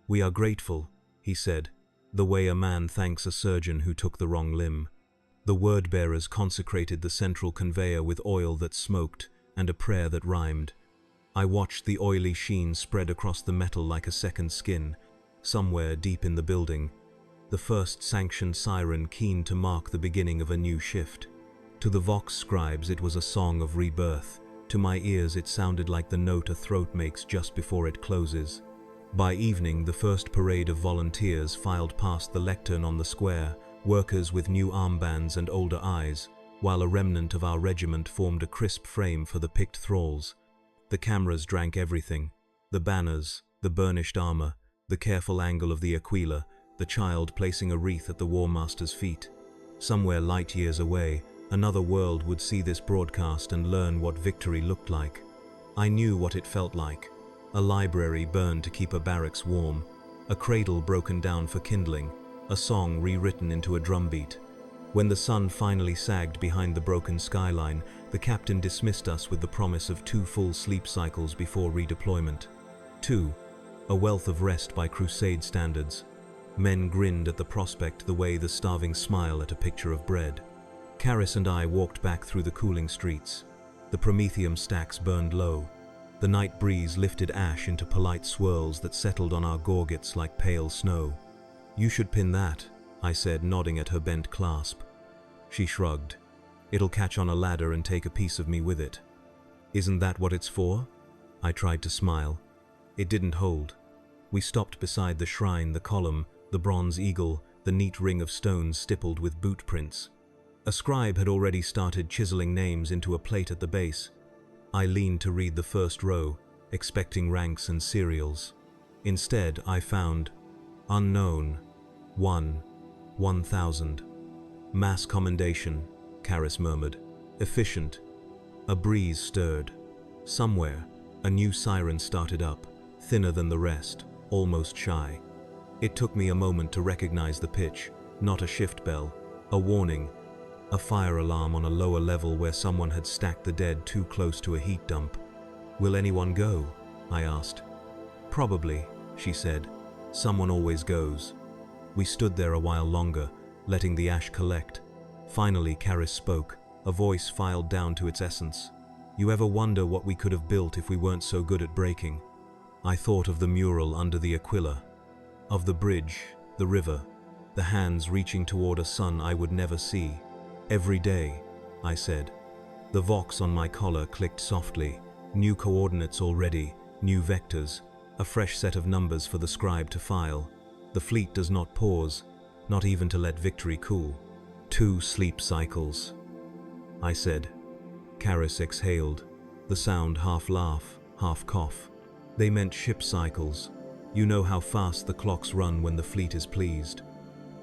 "We are grateful," he said, the way a man thanks a surgeon who took the wrong limb. The word-bearers consecrated the central conveyor with oil that smoked and a prayer that rhymed. I watched the oily sheen spread across the metal like a second skin, somewhere deep in the building. The first sanctioned siren keen to mark the beginning of a new shift. To the Vox scribes it was a song of rebirth. To my ears it sounded like the note a throat makes just before it closes. By evening, the first parade of volunteers filed past the lectern on the square, workers with new armbands and older eyes, while a remnant of our regiment formed a crisp frame for the picked thralls. The cameras drank everything. The banners, the burnished armor, the careful angle of the aquila, the child placing a wreath at the War Master's feet. Somewhere light years away, another world would see this broadcast and learn what victory looked like. I knew what it felt like. A library burned to keep a barracks warm, a cradle broken down for kindling, a song rewritten into a drumbeat. When the sun finally sagged behind the broken skyline, the captain dismissed us with the promise of 2 full sleep cycles before redeployment. 2. A wealth of rest by Crusade standards. Men grinned at the prospect the way the starving smile at a picture of bread. Caris and I walked back through the cooling streets. The Prometheum stacks burned low. The night breeze lifted ash into polite swirls that settled on our gorgets like pale snow. "You should pin that," I said, nodding at her bent clasp. She shrugged. "It'll catch on a ladder and take a piece of me with it." "Isn't that what it's for?" I tried to smile. It didn't hold. We stopped beside the shrine, the column, the bronze eagle, the neat ring of stones stippled with boot prints. A scribe had already started chiseling names into a plate at the base. I leaned to read the first row, expecting ranks and serials. Instead, I found unknown, 1000. Mass commendation, Karis murmured. Efficient. A breeze stirred. Somewhere, a new siren started up, thinner than the rest, almost shy. It took me a moment to recognize the pitch, not a shift bell, a warning, a fire alarm on a lower level where someone had stacked the dead too close to a heat dump. Will anyone go? I asked. Probably, she said. Someone always goes. We stood there a while longer, letting the ash collect. Finally, Karis spoke, a voice filed down to its essence. You ever wonder what we could have built if we weren't so good at breaking? I thought of the mural under the Aquila, of the bridge, the river, the hands reaching toward a sun I would never see. Every day, I said. The vox on my collar clicked softly, new coordinates already, new vectors, a fresh set of numbers for the scribe to file. The fleet does not pause, not even to let victory cool. 2 sleep cycles, I said. Karis exhaled, the sound half laugh, half cough. They meant ship cycles. You know how fast the clocks run when the fleet is pleased.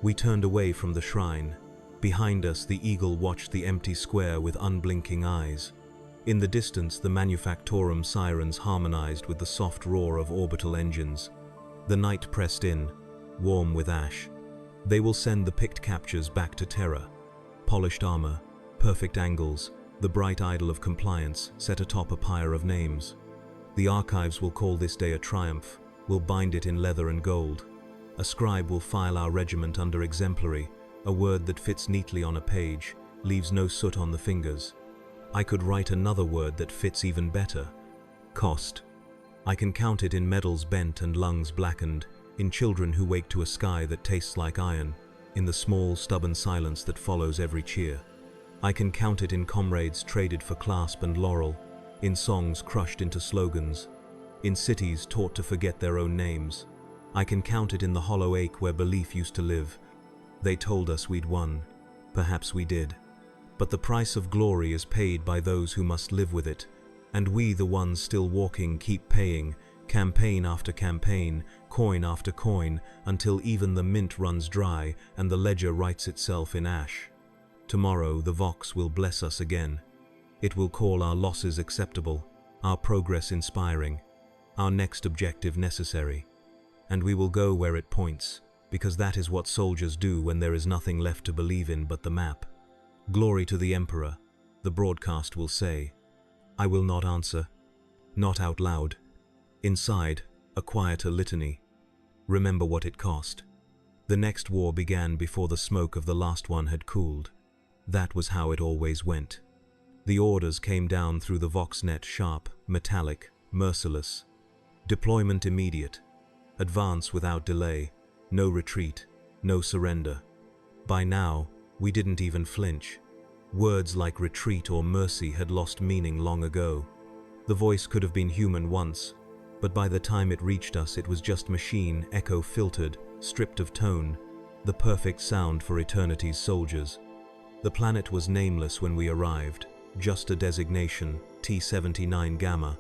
We turned away from the shrine. Behind us, the eagle watched the empty square with unblinking eyes. In the distance, the manufactorum sirens harmonized with the soft roar of orbital engines. The night pressed in, warm with ash. They will send the picked captures back to Terra. Polished armor, perfect angles, the bright idol of compliance set atop a pyre of names. The archives will call this day a triumph, will bind it in leather and gold. A scribe will file our regiment under exemplary, a word that fits neatly on a page, leaves no soot on the fingers. I could write another word that fits even better. Cost. I can count it in medals bent and lungs blackened, in children who wake to a sky that tastes like iron, in the small, stubborn silence that follows every cheer. I can count it in comrades traded for clasp and laurel, in songs crushed into slogans, in cities taught to forget their own names. I can count it in the hollow ache where belief used to live. They told us we'd won. Perhaps we did. But the price of glory is paid by those who must live with it, and we, the ones still walking, keep paying, campaign after campaign, coin after coin, until even the mint runs dry and the ledger writes itself in ash. Tomorrow the Vox will bless us again. It will call our losses acceptable, our progress inspiring, our next objective necessary. And we will go where it points, because that is what soldiers do when there is nothing left to believe in but the map. Glory to the Emperor, the broadcast will say. I will not answer, not out loud. Inside, a quieter litany. Remember what it cost. The next war began before the smoke of the last one had cooled. That was how it always went. The orders came down through the Voxnet, sharp, metallic, merciless. Deployment immediate. Advance without delay. No retreat. No surrender. By now, we didn't even flinch. Words like retreat or mercy had lost meaning long ago. The voice could have been human once, but by the time it reached us, it was just machine, echo-filtered, stripped of tone, the perfect sound for eternity's soldiers. The planet was nameless when we arrived, just a designation, T-79 Gamma.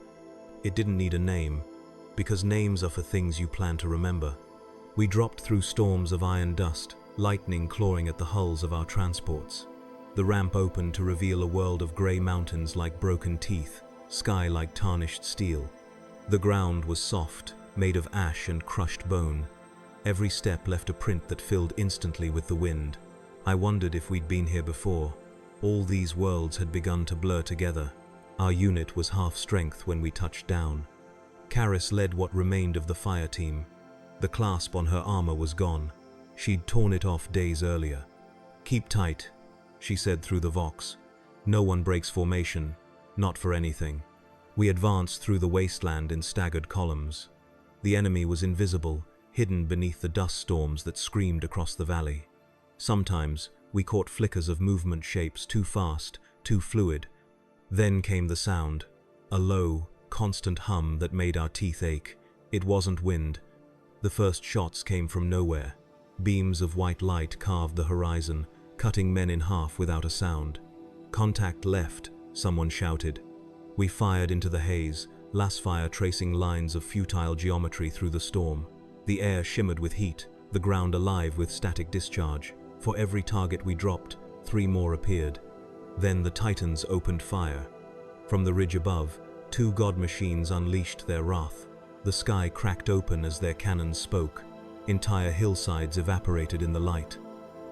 It didn't need a name, because names are for things you plan to remember. We dropped through storms of iron dust, lightning clawing at the hulls of our transports. The ramp opened to reveal a world of grey mountains like broken teeth, sky like tarnished steel. The ground was soft, made of ash and crushed bone. Every step left a print that filled instantly with the wind. I wondered if we'd been here before. All these worlds had begun to blur together. Our unit was half strength when we touched down. Karis led what remained of the fire team. The clasp on her armor was gone. She'd torn it off days earlier. Keep tight, she said through the Vox. No one breaks formation, not for anything. We advanced through the wasteland in staggered columns. The enemy was invisible, hidden beneath the dust storms that screamed across the valley. Sometimes we caught flickers of movement shapes too fast, too fluid. Then came the sound, a low, constant hum that made our teeth ache. It wasn't wind. The first shots came from nowhere. Beams of white light carved the horizon, cutting men in half without a sound. "Contact left," someone shouted. We fired into the haze, lasfire tracing lines of futile geometry through the storm. The air shimmered with heat, the ground alive with static discharge. For every target we dropped, 3 more appeared. Then the Titans opened fire. From the ridge above, 2 god machines unleashed their wrath. The sky cracked open as their cannons spoke. Entire hillsides evaporated in the light.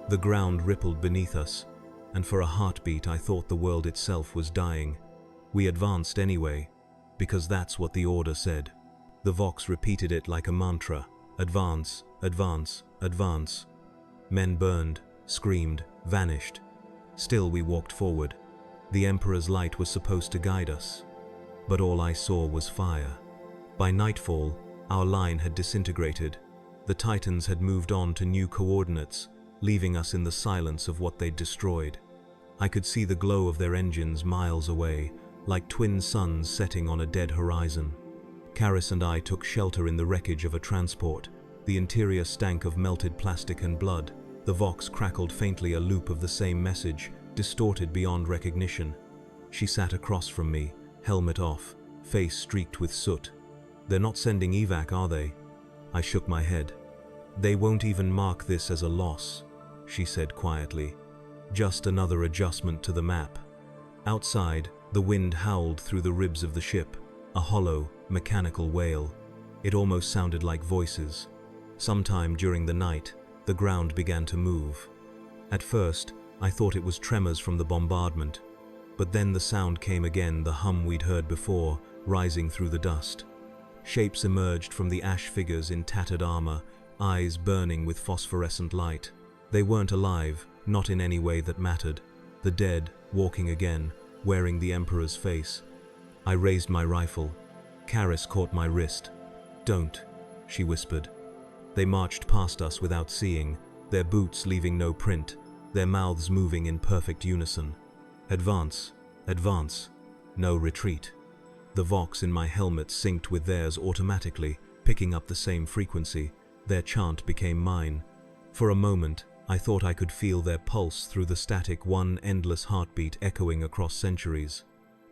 The ground rippled beneath us, and for a heartbeat I thought the world itself was dying. We advanced anyway, because that's what the order said. The Vox repeated it like a mantra. Advance, advance, advance. Men burned, screamed, vanished. Still we walked forward. The Emperor's light was supposed to guide us, but all I saw was fire. By nightfall, our line had disintegrated. The Titans had moved on to new coordinates, leaving us in the silence of what they'd destroyed. I could see the glow of their engines miles away, like twin suns setting on a dead horizon. Karis and I took shelter in the wreckage of a transport. The interior stank of melted plastic and blood. The Vox crackled faintly, a loop of the same message, distorted beyond recognition. She sat across from me, helmet off, face streaked with soot. "They're not sending evac, are they?" I shook my head. "They won't even mark this as a loss," she said quietly. "Just another adjustment to the map." Outside, the wind howled through the ribs of the ship, a hollow, mechanical wail. It almost sounded like voices. Sometime during the night, the ground began to move. At first, I thought it was tremors from the bombardment, but then the sound came again, the hum we'd heard before, rising through the dust. Shapes emerged from the ash figures in tattered armor, eyes burning with phosphorescent light. They weren't alive, not in any way that mattered. The dead, walking again, wearing the Emperor's face. I raised my rifle. Karis caught my wrist. "Don't," she whispered. They marched past us without seeing, their boots leaving no print, their mouths moving in perfect unison. "Advance, advance, no retreat." The Vox in my helmet synced with theirs automatically, picking up the same frequency. Their chant became mine. For a moment, I thought I could feel their pulse through the static, one endless heartbeat echoing across centuries.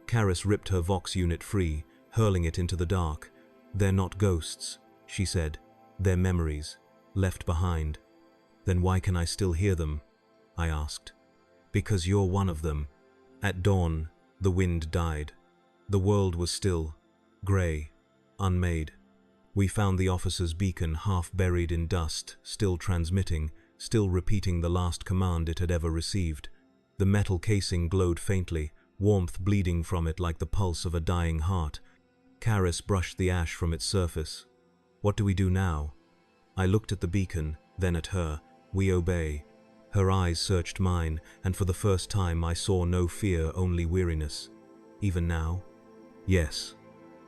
Karis ripped her Vox unit free, hurling it into the dark. "They're not ghosts," she said. "They're memories, left behind." "Then why can I still hear them?" I asked. "Because you're one of them." At dawn, the wind died. The world was still, grey, unmade. We found the officer's beacon half buried in dust, still transmitting, still repeating the last command it had ever received. The metal casing glowed faintly, warmth bleeding from it like the pulse of a dying heart. Karis brushed the ash from its surface. "What do we do now?" I looked at the beacon, then at her. "We obey." Her eyes searched mine, and for the first time I saw no fear, only weariness. "Even now?" "Yes,"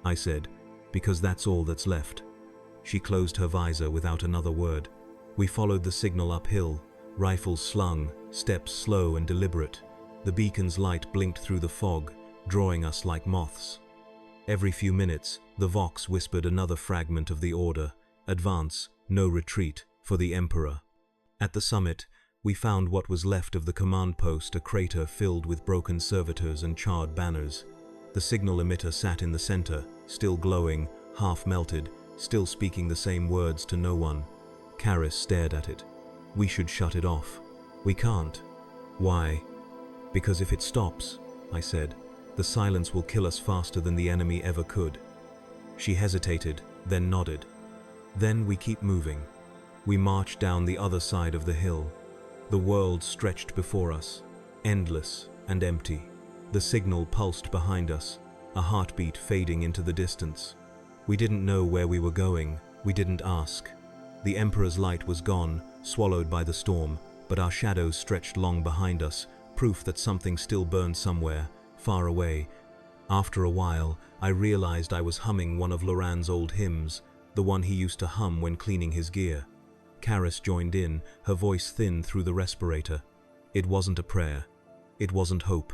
I said, "because that's all that's left." She closed her visor without another word. We followed the signal uphill, rifles slung, steps slow and deliberate. The beacon's light blinked through the fog, drawing us like moths. Every few minutes, the Vox whispered another fragment of the order: "Advance, no retreat, for the Emperor." At the summit, we found what was left of the command post, a crater filled with broken servitors and charred banners. The signal emitter sat in the center, still glowing, half melted, still speaking the same words to no one. Karis stared at it. "We should shut it off." "We can't." "Why?" "Because if it stops," I said, "the silence will kill us faster than the enemy ever could." She hesitated, then nodded. "Then we keep moving." We marched down the other side of the hill. The world stretched before us, endless and empty. The signal pulsed behind us, a heartbeat fading into the distance. We didn't know where we were going, we didn't ask. The Emperor's light was gone, swallowed by the storm, but our shadows stretched long behind us, proof that something still burned somewhere, far away. After a while, I realized I was humming one of Laurent's old hymns, the one he used to hum when cleaning his gear. Karis joined in, her voice thin through the respirator. It wasn't a prayer. It wasn't hope.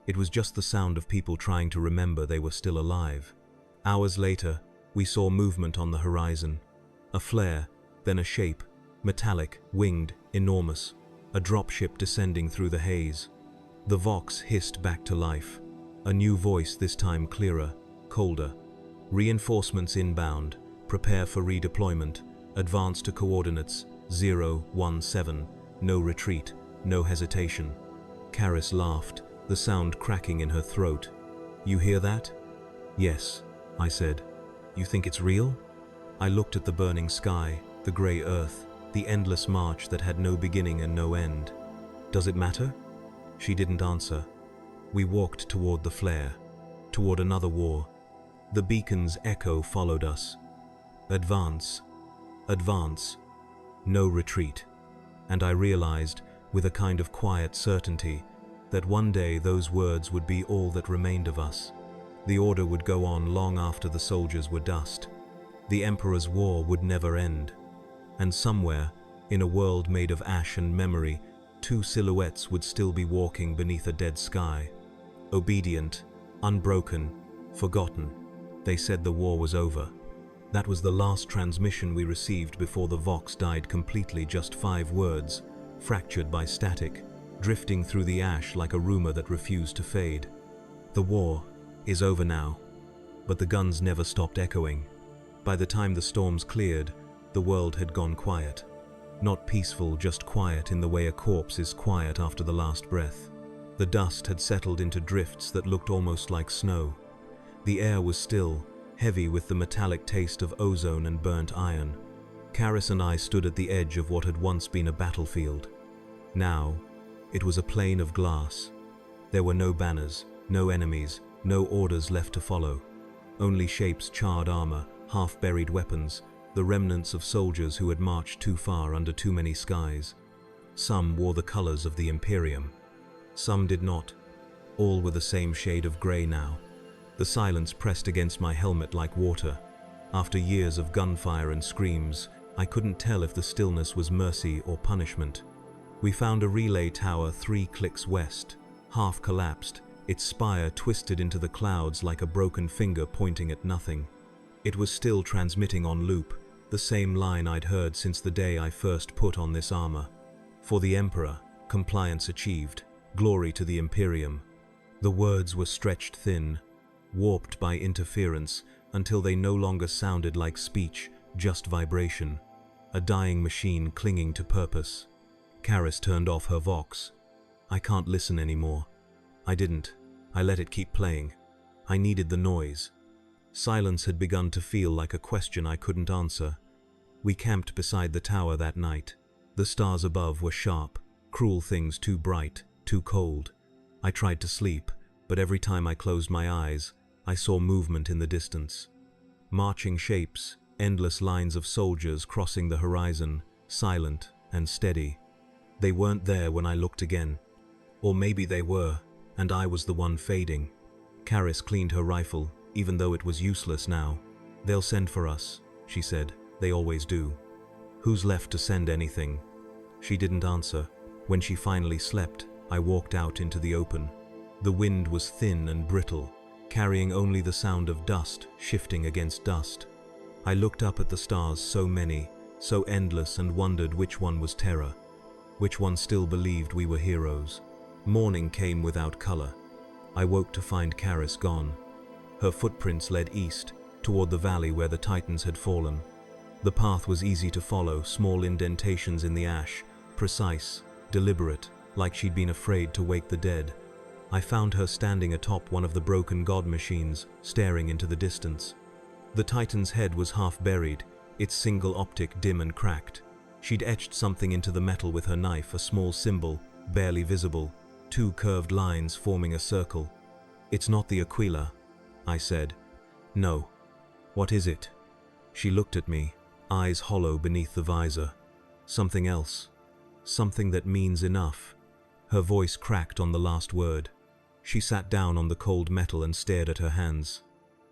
It was just the sound of people trying to remember they were still alive. Hours later, we saw movement on the horizon. A flare, then a shape, metallic, winged, enormous, a dropship descending through the haze. The Vox hissed back to life. A new voice, this time clearer, colder. Reinforcements inbound. Prepare for redeployment. Advance to coordinates 017. No retreat, no hesitation. Karis laughed, the sound cracking in her throat. You hear that? Yes, I said. You think it's real? I looked at the burning sky, the grey earth, the endless march that had no beginning and no end. Does it matter? She didn't answer. We walked toward the flare, toward another war. The beacon's echo followed us. Advance. Advance. No retreat. And I realized, with a kind of quiet certainty, that one day those words would be all that remained of us. The order would go on long after the soldiers were dust. The Emperor's war would never end. And somewhere, in a world made of ash and memory, two silhouettes would still be walking beneath a dead sky. Obedient, unbroken, forgotten. They said the war was over. That was the last transmission we received before the Vox died completely, just 5 words, fractured by static, drifting through the ash like a rumor that refused to fade. The war is over now, but the guns never stopped echoing. By the time the storms cleared, the world had gone quiet. Not peaceful, just quiet in the way a corpse is quiet after the last breath. The dust had settled into drifts that looked almost like snow. The air was still, heavy with the metallic taste of ozone and burnt iron. Karis and I stood at the edge of what had once been a battlefield. Now, it was a plain of glass. There were no banners, no enemies, no orders left to follow. Only shapes, charred armor, half-buried weapons, the remnants of soldiers who had marched too far under too many skies. Some wore the colors of the Imperium. Some did not. All were the same shade of gray now. The silence pressed against my helmet like water. After years of gunfire and screams, I couldn't tell if the stillness was mercy or punishment. We found a relay tower 3 clicks west, half collapsed, its spire twisted into the clouds like a broken finger pointing at nothing. It was still transmitting on loop, the same line I'd heard since the day I first put on this armor. For the Emperor, compliance achieved, glory to the Imperium. The words were stretched thin, warped by interference until they no longer sounded like speech, just vibration. A dying machine clinging to purpose. Karis turned off her Vox. I can't listen anymore. I didn't. I let it keep playing. I needed the noise. Silence had begun to feel like a question I couldn't answer. We camped beside the tower that night. The stars above were sharp, cruel things too bright, too cold. I tried to sleep, but every time I closed my eyes, I saw movement in the distance. Marching shapes, endless lines of soldiers crossing the horizon, silent and steady. They weren't there when I looked again. Or maybe they were, and I was the one fading. Karis cleaned her rifle, even though it was useless now. They'll send for us, she said. They always do. Who's left to send anything? She didn't answer. When she finally slept, I walked out into the open. The wind was thin and brittle, carrying only the sound of dust shifting against dust. I looked up at the stars, so many, so endless, and wondered which one was terror, which one still believed we were heroes. Morning came without color. I woke to find Karis gone. Her footprints led east, toward the valley where the Titans had fallen. The path was easy to follow, small indentations in the ash, precise, deliberate, like she'd been afraid to wake the dead. I found her standing atop one of the broken god machines, staring into the distance. The Titan's head was half buried, its single optic dim and cracked. She'd etched something into the metal with her knife, a small symbol, barely visible, 2 curved lines forming a circle. It's not the Aquila, I said. No. What is it? She looked at me, eyes hollow beneath the visor. Something else. Something that means enough. Her voice cracked on the last word. She sat down on the cold metal and stared at her hands.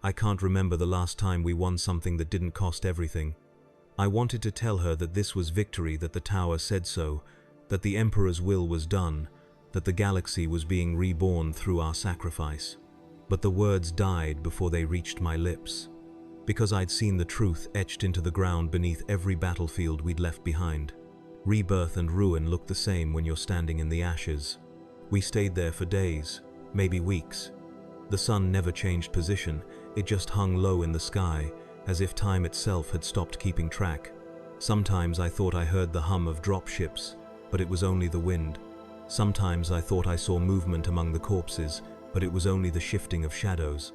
I can't remember the last time we won something that didn't cost everything. I wanted to tell her that this was victory, that the tower said so, that the Emperor's will was done, that the galaxy was being reborn through our sacrifice. But the words died before they reached my lips. because I'd seen the truth etched into the ground beneath every battlefield we'd left behind. Rebirth and ruin look the same when you're standing in the ashes. We stayed there for days, maybe weeks. The sun never changed position, it just hung low in the sky, as if time itself had stopped keeping track. Sometimes I thought I heard the hum of dropships, but it was only the wind. Sometimes I thought I saw movement among the corpses, but it was only the shifting of shadows.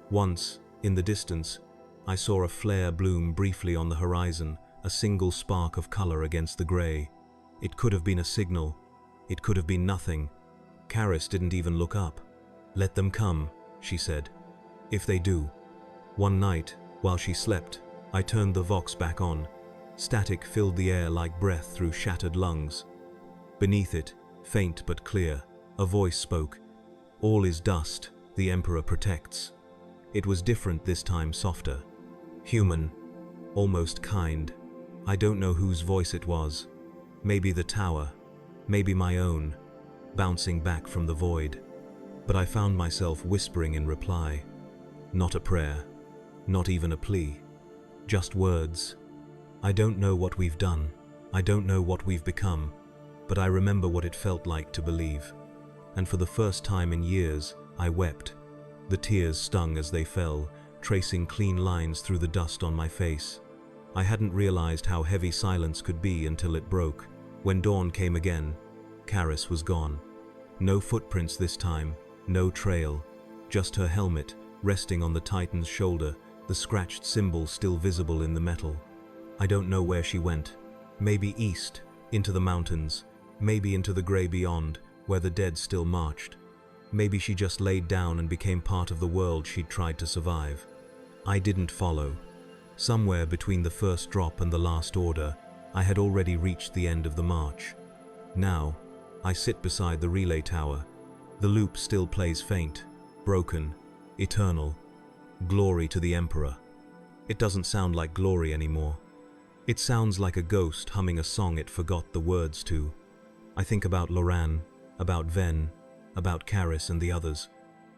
Once, in the distance, I saw a flare bloom briefly on the horizon, a single spark of color against the gray. It could have been a signal. It could have been nothing. Karis didn't even look up. "Let them come," she said. "If they do." One night, while she slept, I turned the Vox back on. Static filled the air like breath through shattered lungs. Beneath it, faint but clear, a voice spoke. "All is dust, the Emperor protects." It was different this time, softer. Human, almost kind. I don't know whose voice it was. Maybe the tower, maybe my own, bouncing back from the void. But I found myself whispering in reply. Not a prayer, not even a plea. Just words. I don't know what we've done. I don't know what we've become. But I remember what it felt like to believe. And for the first time in years, I wept. The tears stung as they fell, tracing clean lines through the dust on my face. I hadn't realized how heavy silence could be until it broke. When dawn came again, Karis was gone. No footprints this time, no trail, just her helmet resting on the Titan's shoulder, the scratched symbol still visible in the metal. I don't know where she went. Maybe east, into the mountains, maybe into the gray beyond, where the dead still marched. Maybe she just laid down and became part of the world she'd tried to survive. I didn't follow. Somewhere between the first drop and the last order, I had already reached the end of the march. Now, I sit beside the relay tower. The loop still plays faint, broken, eternal. Glory to the Emperor. It doesn't sound like glory anymore. It sounds like a ghost humming a song it forgot the words to. I think about Loran, about Ven, about Karis and the others.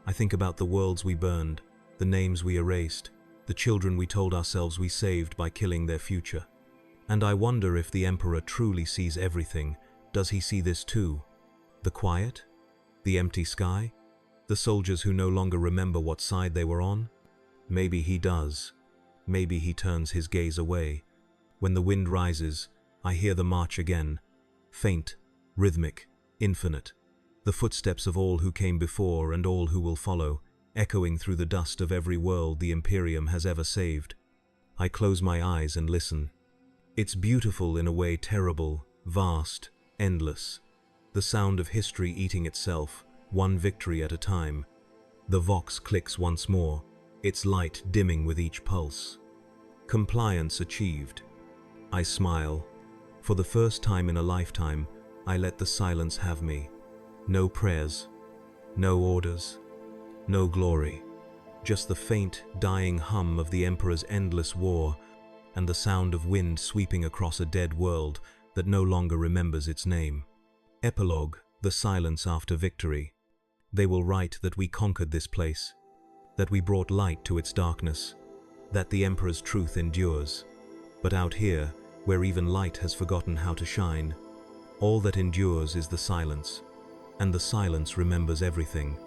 I think about the worlds we burned, the names we erased, the children we told ourselves we saved by killing their future. And I wonder if the Emperor truly sees everything. Does he see this too? The quiet? The empty sky? The soldiers who no longer remember what side they were on? Maybe he does. Maybe he turns his gaze away. When the wind rises, I hear the march again. Faint, rhythmic, infinite. The footsteps of all who came before and all who will follow, echoing through the dust of every world the Imperium has ever saved. I close my eyes and listen. It's beautiful in a way, terrible, vast, endless. The sound of history eating itself, one victory at a time. The Vox clicks once more, its light dimming with each pulse. Compliance achieved. I smile. For the first time in a lifetime, I let the silence have me. No prayers, no orders, no glory. Just the faint, dying hum of the Emperor's endless war and the sound of wind sweeping across a dead world that no longer remembers its name. Epilogue, the silence after victory. They will write that we conquered this place, that we brought light to its darkness, that the Emperor's truth endures. But out here, where even light has forgotten how to shine, all that endures is the silence, and the silence remembers everything.